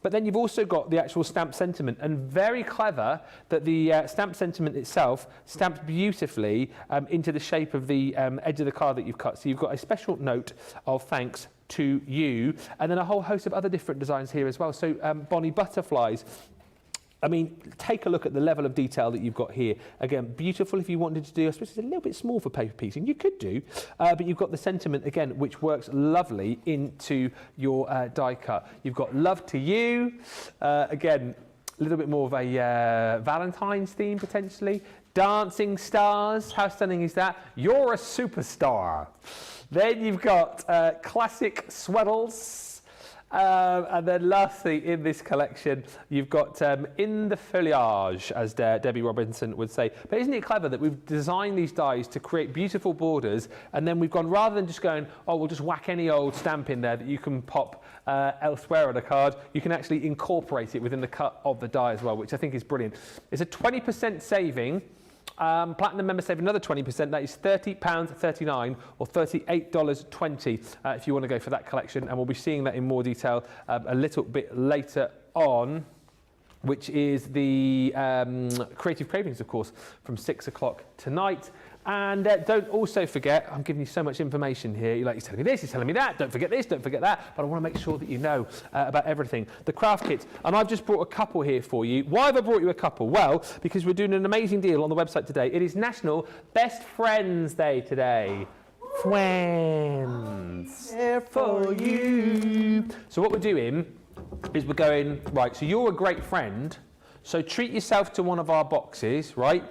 But then you've also got the actual stamp sentiment, and very clever that the stamp sentiment itself stamps beautifully into the shape of the edge of the card that you've cut. So you've got a special note of thanks to you, and then a whole host of other different designs here as well. So Bonnie butterflies. I mean, take a look at the level of detail that you've got here. Again, beautiful if you wanted to do, I suppose it's a little bit small for paper piecing, you could do, but you've got the sentiment, again, which works lovely into your die cut. You've got love to you, again, a little bit more of a Valentine's theme potentially. Dancing stars, how stunning is that? You're a superstar. Then you've got classic swaddles. And then lastly, in this collection, you've got in the foliage, as Debbie Robinson would say. But isn't it clever that we've designed these dies to create beautiful borders, and then we've gone, rather than just going, oh, we'll just whack any old stamp in there that you can pop elsewhere on a card, you can actually incorporate it within the cut of the die as well, which I think is brilliant. It's a 20% saving. Platinum members save another 20%. That is £30.39 or $38.20 if you want to go for that collection. And we'll be seeing that in more detail a little bit later on, which is the Creative Cravings, of course, from 6 o'clock tonight. And don't also forget, I'm giving you so much information here. You're like, he's telling me this, he's telling me that. Don't forget this, don't forget that. But I want to make sure that you know about everything. The craft kits. And I've just brought a couple here for you. Why have I brought you a couple? Well, because we're doing an amazing deal on the website today. It is National Best Friends Day today. Friends. Here for you. So what we're doing is we're going, right, so you're a great friend. So treat yourself to one of our boxes, right?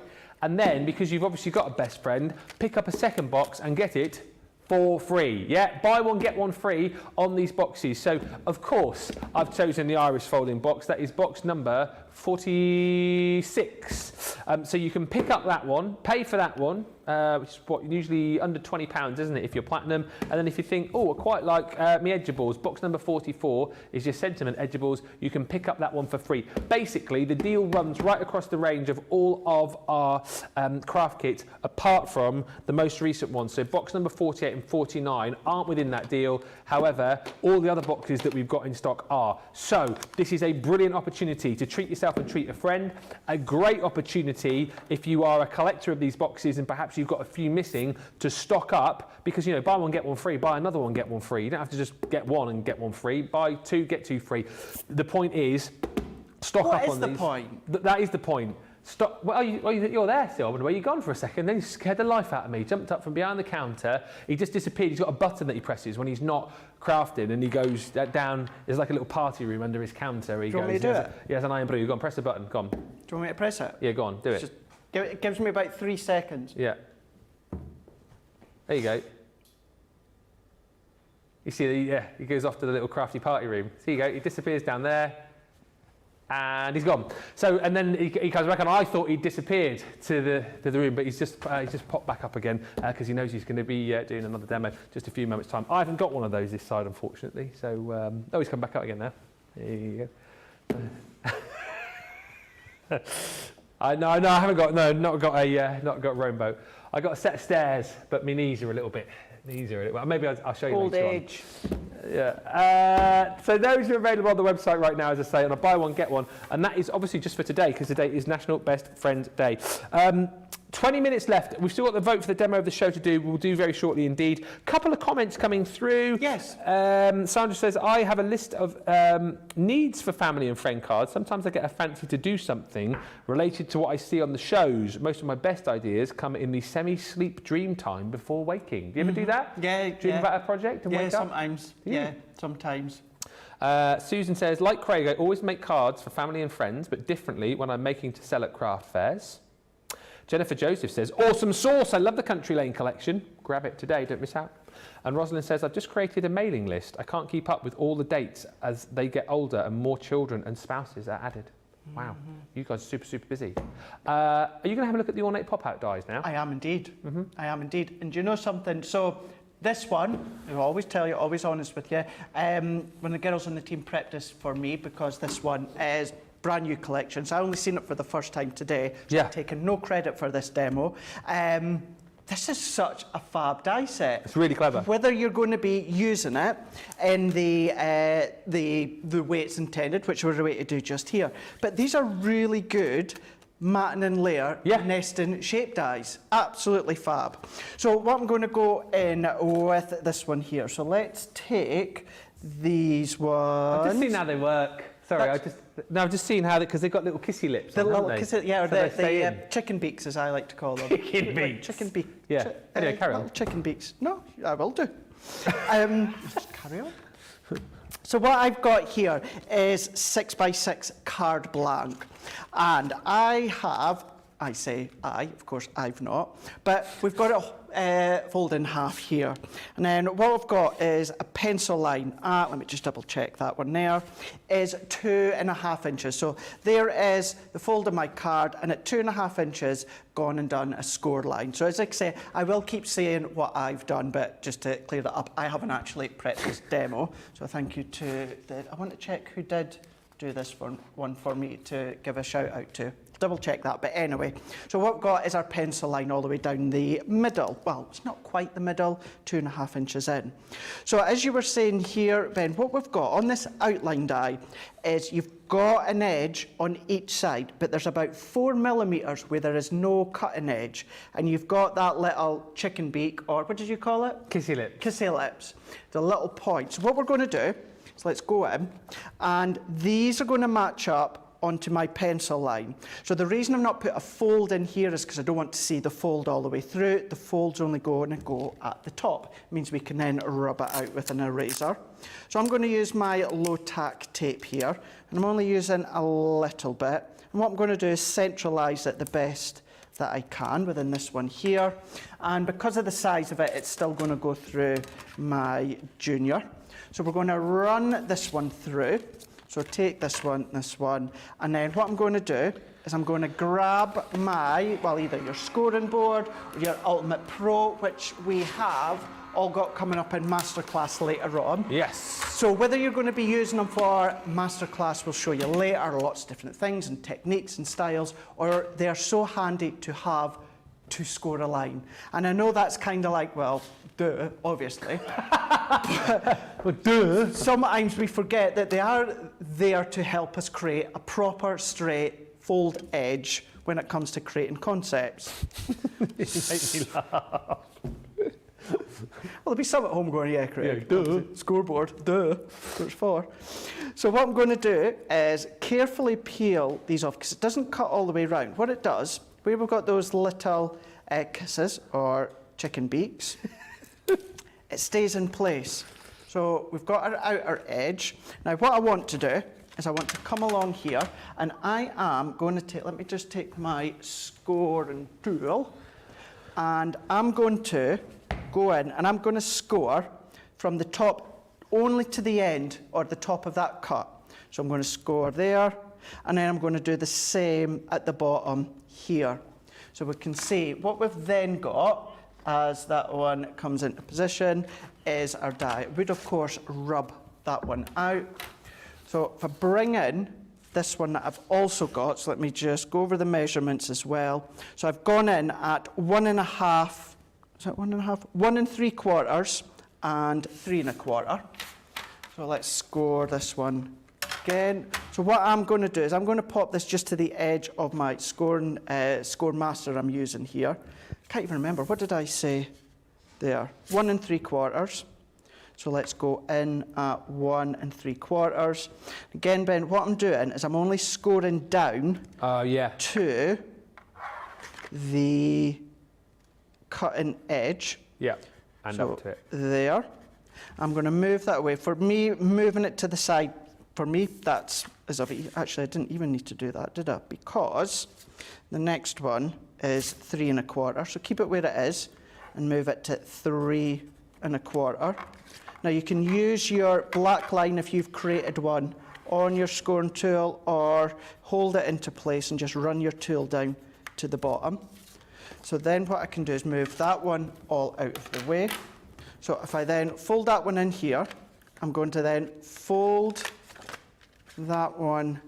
And then, because you've obviously got a best friend, pick up a second box and get it for free. Yeah, buy one, get one free on these boxes. So, of course, I've chosen the Iris folding box. That is box number 46. So you can pick up that one, pay for that one, which is what, usually under £20, isn't it, if you're platinum. And then if you think, oh, I quite like me edgeables, box number 44 is your sentiment edgeables. You can pick up that one for free. Basically, the deal runs right across the range of all of our craft kits, apart from the most recent ones. So box number 48 and 49 aren't within that deal. However, all the other boxes that we've got in stock are. So this is a brilliant opportunity to treat yourself and treat a friend. A great opportunity if you are a collector of these boxes and perhaps you've got a few missing, to stock up, because, you know, buy one, get one free, buy another one, get one free. You don't have to just get one and get one free. Buy two, get two free. The point is, stock up on these. What is the point? That is the point. Stop. Well, you're there still. I wonder where you gone for a second. Then he scared the life out of me. Jumped up from behind the counter. He just disappeared. He's got a button that he presses when he's not crafting, and he goes down. There's like a little party room under his counter. Do you want me to do it? He has an iron blue. Go on, press the button. Go on. Do you want me to press it? Yeah, go on. Do it. Just it gives me about 3 seconds. Yeah. There you go. You see, he goes off to the little crafty party room. So you go. He disappears down there. And he's gone. So, and then he comes back, and I thought he'd disappeared to the room, but he's just popped back up again because he knows he's going to be doing another demo just a few moments' time. I haven't got one of those this side, unfortunately. So, he's come back up again now. There you go. I haven't got not got a rowboat. I got a set of stairs, but my knees are a little bit. Well, maybe I'll show you Old later age. on. Yeah. So those are available on the website right now, as I say, and I buy one, get one. And that is obviously just for today, because today is National Best Friend Day. 20 minutes left. We've still got the vote for the demo of the show to do. We'll do very shortly indeed. Couple of comments coming through. Yes. Sandra says, I have a list of needs for family and friend cards. Sometimes I get a fancy to do something related to what I see on the shows. Most of my best ideas come in the semi-sleep dream time before waking. Do you ever do that? Yeah. Dream about a project and wake up? Sometimes. Yeah, sometimes. Susan says, like Craig, I always make cards for family and friends, but differently when I'm making to sell at craft fairs. Jennifer Joseph says, awesome sauce. I love the Country Lane collection. Grab it today, don't miss out. And Rosalind says, I've just created a mailing list. I can't keep up with all the dates as they get older and more children and spouses are added. Wow, you guys are super, super busy. Are you going to have a look at the Ornate pop-out dies now? I am indeed. I am indeed. And do you know something? So this one, I always tell you, always honest with you, when the girls on the team prepped this for me, because this one is brand new collections. I only seen it for the first time today, so I've taken no credit for this demo. This is such a fab die set. It's really clever. Whether you're going to be using it in the way it's intended, which we're going to do just here, but these are really good matting and layer nesting shape dies. Absolutely fab. So what I'm going to go in with this one here. So let's take these ones. I've just seen how they work. Sorry, I've just seen how because they've got little kissy lips. The on, little haven't they? kissy, yeah, or So the chicken beaks, as I like to call them. Chicken beaks. Chicken beak. Yeah. Anyway, carry on. Chicken beaks. No, I will do. Just carry on. So what I've got here is 6x6 card blank, and I say I, of course I've not, but we've got it folded in half here. And then what we've got is a pencil line, let me just double check that one there, is 2.5 inches. So there is the fold of my card, and at 2.5 inches, gone and done a score line. So as I say, I will keep saying what I've done, but just to clear that up, I haven't actually prepped this demo. So thank you to I want to check who did do this one for me to give a shout out to. Double check that, but anyway. So what we've got is our pencil line all the way down the middle. Well, it's not quite the middle, 2.5 inches in. So as you were saying here, Ben, what we've got on this outline die is you've got an edge on each side, but there's about 4 millimeters where there is no cutting edge. And you've got that little chicken beak, or what did you call it? Kissy lips. Kissy lips, the little points. So what we're going to do, so let's go in, and these are going to match up onto my pencil line. So the reason I've not put a fold in here is because I don't want to see the fold all the way through. The fold's only going to go at the top. It means we can then rub it out with an eraser. So I'm going to use my low tack tape here, and I'm only using a little bit. And what I'm going to do is centralise it the best that I can within this one here. And because of the size of it, it's still going to go through my junior. So we're going to run this one through. So take this one, and then what I'm going to do is I'm going to grab my, well, either your scoring board or your Ultimate Pro, which we have all got coming up in Masterclass later on. Yes. So whether you're going to be using them for Masterclass, we'll show you later, lots of different things and techniques and styles, or they're so handy to have to score a line. And I know that's kind of like, well, duh, obviously. But duh. Sometimes we forget that they are there to help us create a proper, straight, fold edge when it comes to creating concepts. You make me laugh. there'll be some at home going, yeah, Craig. Yeah, duh. Scoreboard, duh. That's what it's for. So what I'm going to do is carefully peel these off because it doesn't cut all the way round. What it does, where we've got those little kisses or chicken beaks, it stays in place. So we've got our outer edge. Now what I want to do is I want to come along here and I am going to take, let me just take my scoring tool and I'm going to go in and I'm going to score from the top only to the end or the top of that cut. So I'm going to score there and then I'm going to do the same at the bottom here. So we can see what we've then got as that one comes into position is our die. We'd of course rub that one out. So if I bring in this one that I've also got, so let me just go over the measurements as well. So I've gone in at 1.5, is that 1.5? 1 3/4 and 3 1/4. So let's score this one again. So what I'm going to do is I'm going to pop this just to the edge of my score master I'm using here. Can't even remember, what did I say there? 1 3/4. So let's go in at 1 3/4. Again, Ben, what I'm doing is I'm only scoring down to the cutting edge. Yeah, and so up to it. There. I'm going to move that away. For me, moving it to the side, for me, that's actually I didn't even need to do that, did I? Because the next one is 3 1/4. So keep it where it is and move it to 3 1/4. Now you can use your black line if you've created one on your scoring tool or hold it into place and just run your tool down to the bottom. So then what I can do is move that one all out of the way. So if I then fold that one in here, I'm going to then fold that one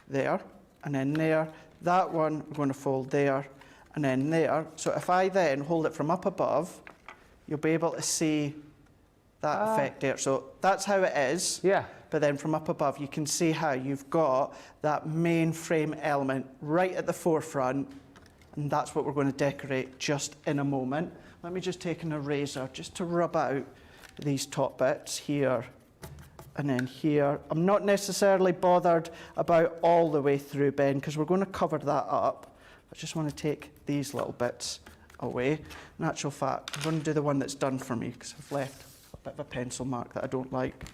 there and then there. That one I'm going to fold there and then there. So if I then hold it from up above, you'll be able to see that effect there. So that's how it is. Yeah. But then from up above, you can see how you've got that main frame element right at the forefront. And that's what we're going to decorate just in a moment. Let me just take an eraser just to rub out these top bits here and then here. I'm not necessarily bothered about all the way through, Ben, because we're going to cover that up. I just want to take these little bits away. In actual fact, I'm going to do the one that's done for me because I've left a bit of a pencil mark that I don't like.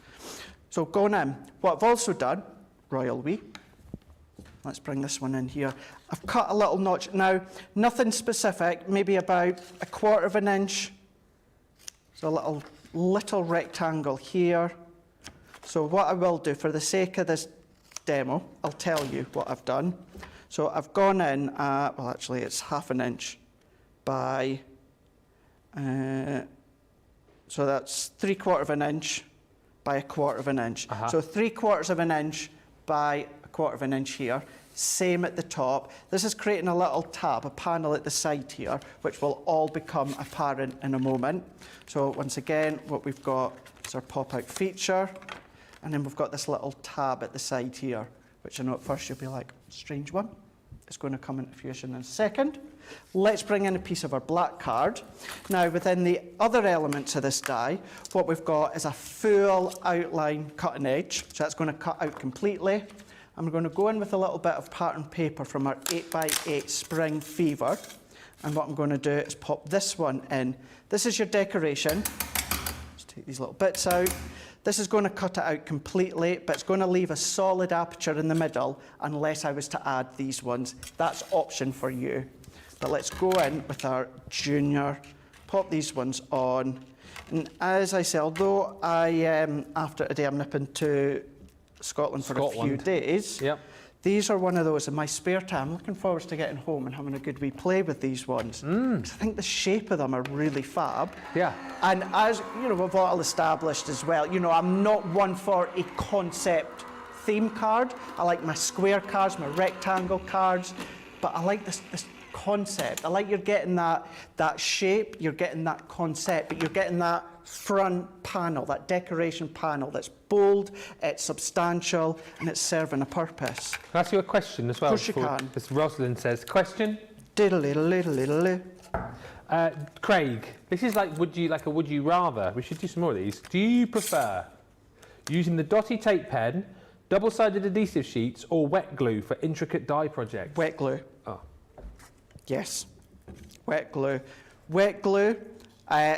So going in, what I've also done, Royal We, let's bring this one in here. I've cut a little notch. Now, nothing specific, maybe about 1/4 inch. So a little rectangle here. So what I will do for the sake of this demo, I'll tell you what I've done. So I've gone in at, well actually it's 1/2 inch by, so that's 3/4 inch by 1/4 inch. So 3/4 inch by 1/4 inch here. Same at the top. This is creating a little tab, a panel at the side here, which will all become apparent in a moment. So once again, what we've got is our pop-out feature, and then we've got this little tab at the side here, which I know at first you'll be like, strange one. It's going to come into fruition in a second. Let's bring in a piece of our black card. Now, within the other elements of this die, what we've got is a full outline cutting edge. So that's going to cut out completely. I'm going to go in with a little bit of pattern paper from our 8x8 Spring Fever. And what I'm going to do is pop this one in. This is your decoration. Let's take these little bits out. This is going to cut it out completely, but it's going to leave a solid aperture in the middle unless I was to add these ones. That's option for you. But let's go in with our junior, pop these ones on. And as I say, although after today I'm nipping to Scotland for a few days, these are one of those in my spare time. I'm looking forward to getting home and having a good wee play with these ones. I think the shape of them are really fab. Yeah. And as you know, we've all established as well, you know, I'm not one for a concept theme card. I like my square cards, my rectangle cards, but I like this concept. I like you're getting that shape, you're getting that concept, but you're getting that front panel, that decoration panel that's bold, it's substantial, and it's serving a purpose. Can I ask you a question as well? Of course you can. As Rosalind says, question? Diddle-diddle-diddle-diddle. Craig, this is like would you rather? We should do some more of these. Do you prefer using the dotty tape pen, double-sided adhesive sheets, or wet glue for intricate die projects? Wet glue. Oh. Yes. Wet glue. Wet glue.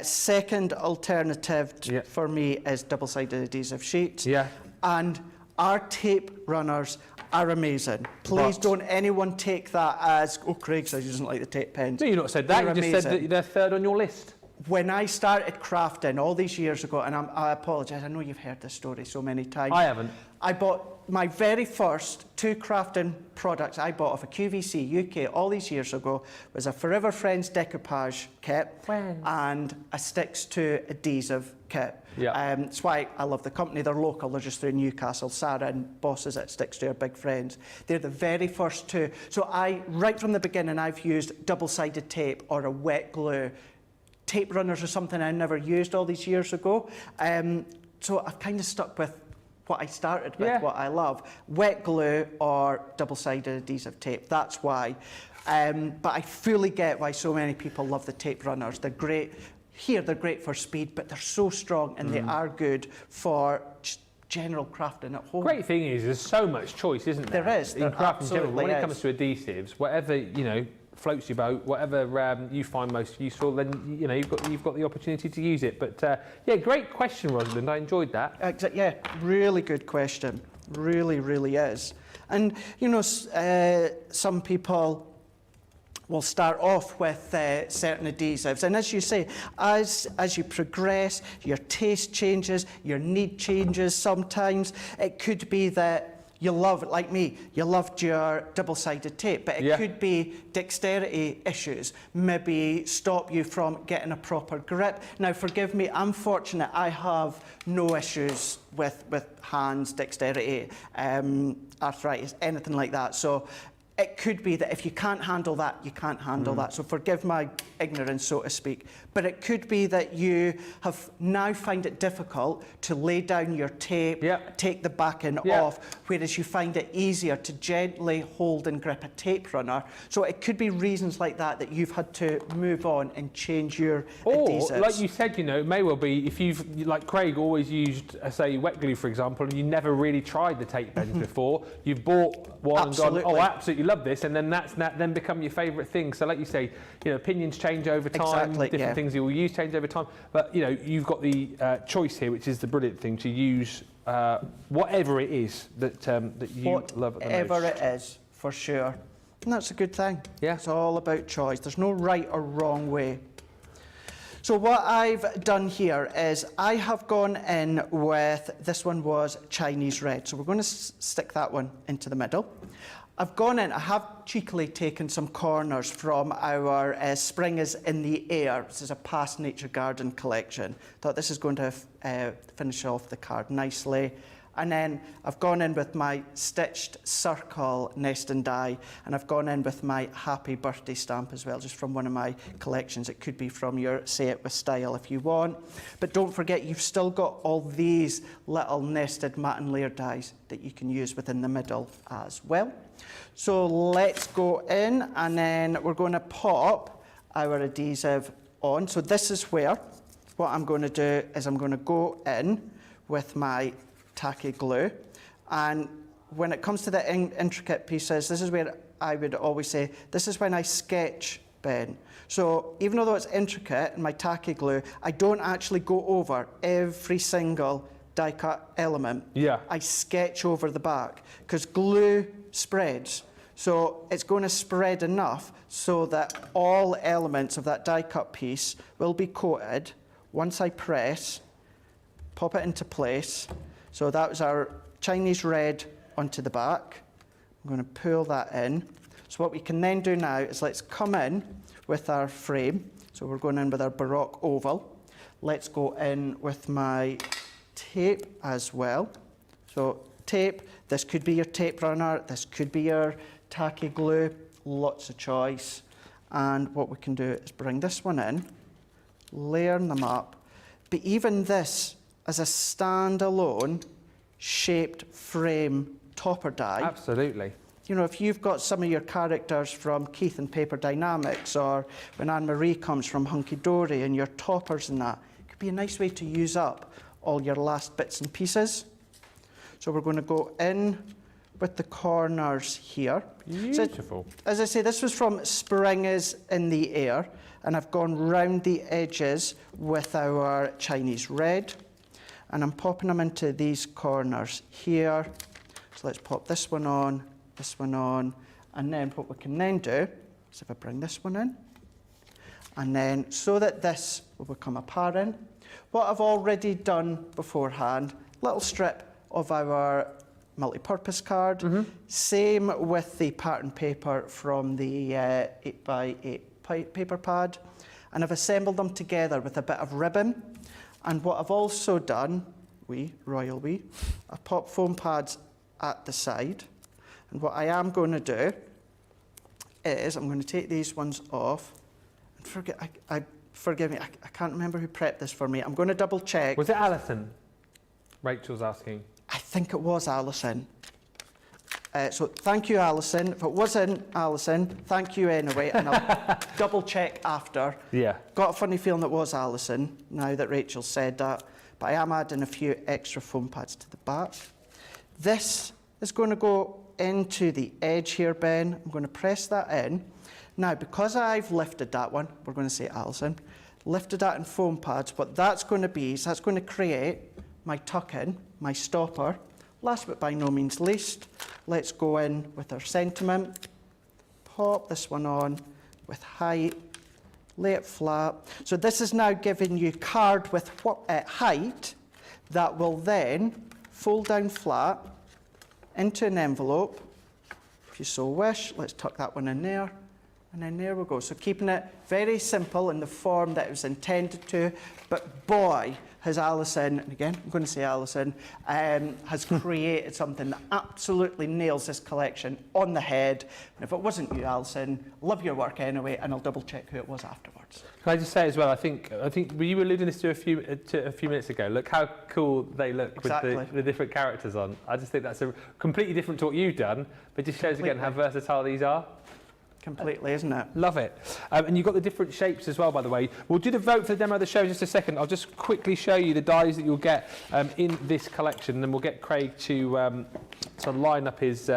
Second alternative for me is double-sided adhesive sheets. Yeah. And our tape runners are amazing. Please don't anyone take that as, oh, Craig says he doesn't like the tape pens. No, you've not said that. They're You just said amazing. that they're third on your list. When I started crafting all these years ago, and I apologise, I know you've heard this story so many times. I haven't. I bought my very first 2 crafting products I bought off a QVC UK all these years ago was a Forever Friends decoupage kit and a Sticks to Adhesive kit. Yeah. That's why I love the company. They're local. They're just through Newcastle. Sarah and bosses at Sticks to are big friends. They're the very first 2. So right from the beginning, I've used double-sided tape or a wet glue. Tape runners are something I never used all these years ago. So I've kind of stuck with what I started with, what I love. Wet glue or double-sided adhesive tape, that's why. But I fully get why so many people love the tape runners. They're great. Here, they're great for speed, but they're so strong and they are good for general crafting at home. Great thing is there's so much choice, isn't there? There is. In crafting in general. When it is. comes to adhesives, whatever, you know, floats your boat, whatever you find most useful, then you know you've got the opportunity to use it. But yeah, great question, Rosalind. I enjoyed that. Yeah, really good question. Really, really is. And you know, some people will start off with certain adhesives, and as you say, as you progress, your taste changes, your need changes. Sometimes it could be that you love, like me, you loved your double-sided tape, but it could be dexterity issues, maybe stop you from getting a proper grip. Now, forgive me, I'm fortunate I have no issues with hands, dexterity, arthritis, anything like that. So it could be that if you can't handle that, you can't handle that. So forgive my ignorance, so to speak. But it could be that you have now find it difficult to lay down your tape, take the backing off, whereas you find it easier to gently hold and grip a tape runner. So it could be reasons like that you've had to move on and change your adhesives. Or, like you said, you know, it may well be if you've, like Craig always used, say, wet glue, for example, and you never really tried the tape pens before, you've bought one and gone, oh, I absolutely love this, and then that's then become your favourite thing. So like you say, you know, opinions change over time, different things you will use change over time, but you know, you've got the choice here, which is the brilliant thing, to use whatever it is that you love at the most. Whatever it is, for sure. And that's a good thing. Yeah. It's all about choice. There's no right or wrong way. So what I've done here is I have gone in with, this one was Chinese red, so we're going to stick that one into the middle. I've gone in, I have cheekily taken some corners from our Spring is in the Air. This is a past Nature Garden collection. Thought this is going to finish off the card nicely. And then I've gone in with my stitched circle nest and die, and I've gone in with my happy birthday stamp as well, just from one of my collections. It could be from your Say It With Style if you want. But don't forget, you've still got all these little nested matte and layer dies that you can use within the middle as well. So let's go in, and then we're going to pop our adhesive on. So this is where what I'm going to do is I'm going to go in with my tacky glue, and when it comes to the intricate pieces, this is where I would always say, this is when I sketch, Ben. So even though it's intricate in my tacky glue, I don't actually go over every single die cut element. I sketch over the back, because glue spreads. So it's going to spread enough so that all elements of that die cut piece will be coated. Once I press, pop it into place. So that was our Chinese red onto the back. I'm going to pull that in. So what we can then do now is let's come in with our frame. So we're going in with our Baroque oval. Let's go in with my tape as well. So tape, this could be your tape runner, this could be your tacky glue, lots of choice. And what we can do is bring this one in, layering them up. But even this, as a standalone shaped frame topper die. Absolutely. you know, if you've got some of your characters from Keith and Paper Dynamics, or when Anne-Marie comes from Hunky Dory and your toppers and that, it could be a nice way to use up all your last bits and pieces. So we're going to go in with the corners here. Beautiful. So, as I say, this was from Spring is in the Air, and I've gone round the edges with our Chinese red, and I'm popping them into these corners here. So let's pop this one on, and then what we can then do is if I bring this one in, and then so that this will become apparent, what I've already done beforehand, little strip of our multi-purpose card. Same with the pattern paper from the 8x8 paper pad. And I've assembled them together with a bit of ribbon. And what I've also done, I've popped foam pads at the side. And what I am going to do is I'm going to take these ones off. And forgive me, I can't remember who prepped this for me. I'm going to double check. Was it Alison? Rachel's asking. I think it was Alison. So thank you, Alison. If it wasn't Alison, thank you anyway, and I'll double check after. Yeah. Got a funny feeling it was Alison, now that Rachel said that, but I am adding a few extra foam pads to the back. This is going to go into the edge here, Ben. I'm going to press that in. Now, because I've lifted that one, we're going to say Alison, lifted that in foam pads, what that's going to be is that's going to create my tuck-in, my stopper. Last but by no means least, let's go in with our sentiment. Pop this one on with height, lay it flat. So this is now giving you card with height that will then fold down flat into an envelope. If you so wish, let's tuck that one in there. And then there we go. So keeping it very simple in the form that it was intended to, but boy, has Alison, and again, I'm going to say Alison, has created something that absolutely nails this collection on the head. And if it wasn't you, Alison, love your work anyway, and I'll double check who it was afterwards. Can I just say as well, I think were you alluding this to a few minutes ago? Look how cool they look Exactly. with the different characters on. I just think that's a completely different to what you've done, but just shows again how versatile these are. Completely, isn't it? Love it. And you've got the different shapes as well, by the way. We'll do the vote for the demo of the show in just a second. I'll just quickly show you the dies that you'll get in this collection, and then we'll get Craig to line up his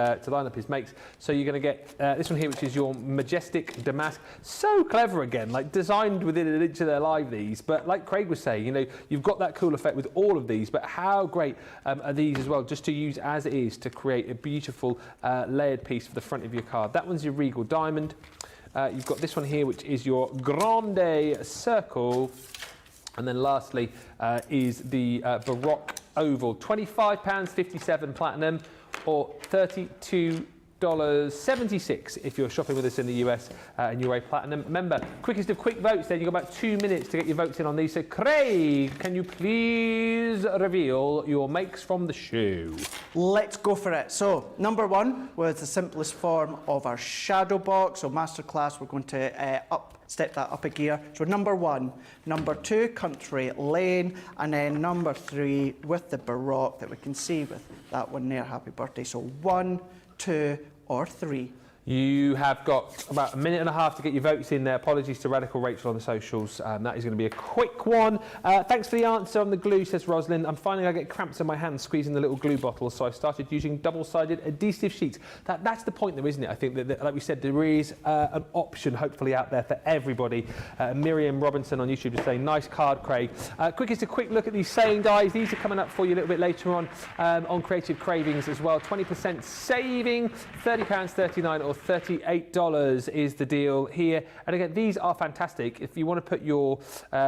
makes. So you're going to get this one here, which is your Majestic Damask. So clever again, like designed within an inch of their life, these. But like Craig was saying, you know, you've got that cool effect with all of these, but how great are these as well, just to use as it is to create a beautiful layered piece for the front of your card. That one's your Regal Diamond. You've got this one here, which is your Grande Circle. And then lastly is the Baroque Oval. £25.57 platinum, or $32.76 if you're shopping with us in the US and you're a platinum member. Quickest of quick votes then. You've got about 2 minutes to get your votes in on these. So Craig, can you please reveal your makes from the shoe? Let's go for it. So number one was the simplest form of our shadow box. So masterclass, we're going to step that up a gear. So number one, number two, Country Lane, and then number three with the Baroque that we can see with that one there, Happy Birthday. So 1, 2, or 3. You have got about a minute and a half to get your votes in there. Apologies to Radical Rachel on the socials. That is going to be a quick one. Thanks for the answer on the glue, says Rosalind. I'm finding I get cramps in my hands squeezing the little glue bottle, so I've started using double-sided adhesive sheets. That's the point though, isn't it? I think that like we said, there is an option hopefully out there for everybody. Miriam Robinson on YouTube is saying, nice card, Craig. Quickest a quick look at these saying dies. These are coming up for you a little bit later on Creative Cravings as well. 20% saving, £30.39 or $38 is the deal here. And again, these are fantastic. If you want to put your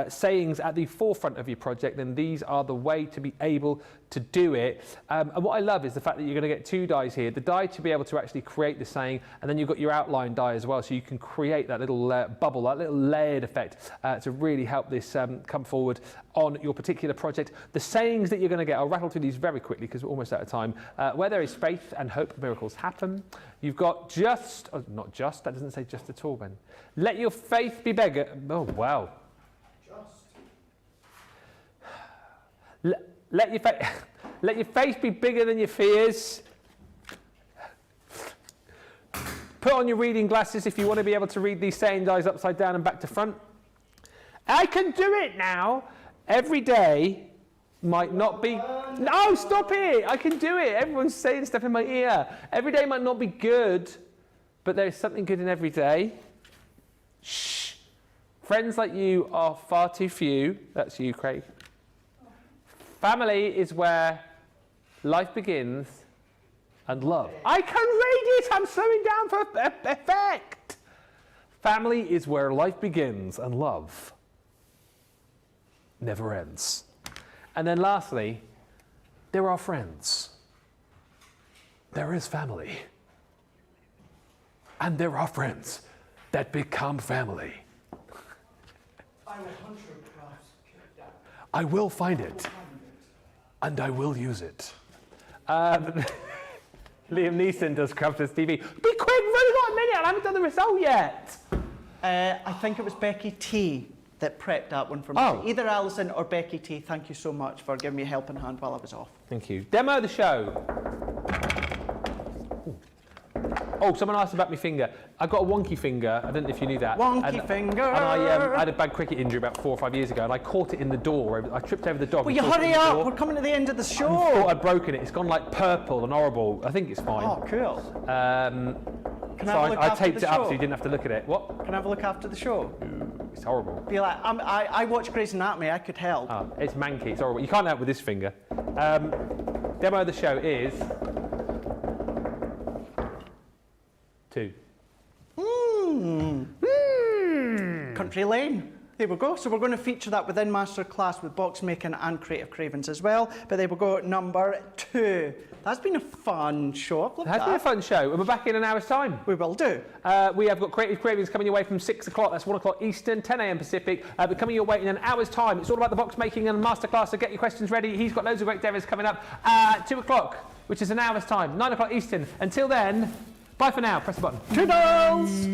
sayings at the forefront of your project, then these are the way to be able to do it. And what I love is the fact that you're going to get 2 dies here. The die to be able to actually create the saying, and then you've got your outline die as well, so you can create that little bubble, that little layered effect to really help this come forward on your particular project. The sayings that you're going to get, I'll rattle through these very quickly because we're almost out of time. Where there is faith and hope, miracles happen. You've got just, oh, not just, that doesn't say just at all, Ben. Let your faith be bigger. Oh, wow. Let your faith be bigger than your fears. Put on your reading glasses if you want to be able to read these saying dies upside down and back to front. I can do it now. Every day might not be... No, stop it. I can do it. Everyone's saying stuff in my ear. Every day might not be good, but there's something good in every day. Shh. Friends like you are far too few. That's you, Craig. Family is where life begins and love. I can read it. I'm slowing down for effect. Family is where life begins and love never ends. And then lastly, there are friends. There is family. And there are friends that become family. I will find it. And I will use it. Liam Neeson does Crafters TV. Be quick, we've only got a minute. I haven't done the result yet. I think it was Becky T that prepped that one for me. Oh. So either Alison or Becky T, thank you so much for giving me a helping hand while I was off. Thank you. Demo the show. Oh, someone asked about my finger. I got a wonky finger. I don't know if you knew that. Wonky finger. And I had a bad cricket injury about 4 or 5 years ago, and I caught it in the door. I tripped over the dog. Will you hurry up? We're coming to the end of the show. I thought I'd broken it. It's gone like purple and horrible. I think it's fine. Oh, cool. So I taped it up so you didn't have to look at it. What? Can I have a look after the show? It's horrible. Be like, I watch Grey's Anatomy. I could help. Oh, it's manky. It's horrible. You can't help with this finger. Demo of the show is 2. Country Lane. There we go. So we're going to feature that within Masterclass with box making and creative cravings as well. But there we go, number 2. That's been a fun show. I've loved that. It has been a fun show, and we're back in an hour's time. We will do. We have got Creative Cravings coming your way from 6 o'clock, that's 1 o'clock Eastern, 10 a.m. Pacific. But coming your way in an hour's time. It's all about the box making and masterclass, so get your questions ready. He's got loads of great demos coming up. 2 o'clock, which is an hour's time, 9 o'clock Eastern. Until then, bye for now. Press the button. Toodles!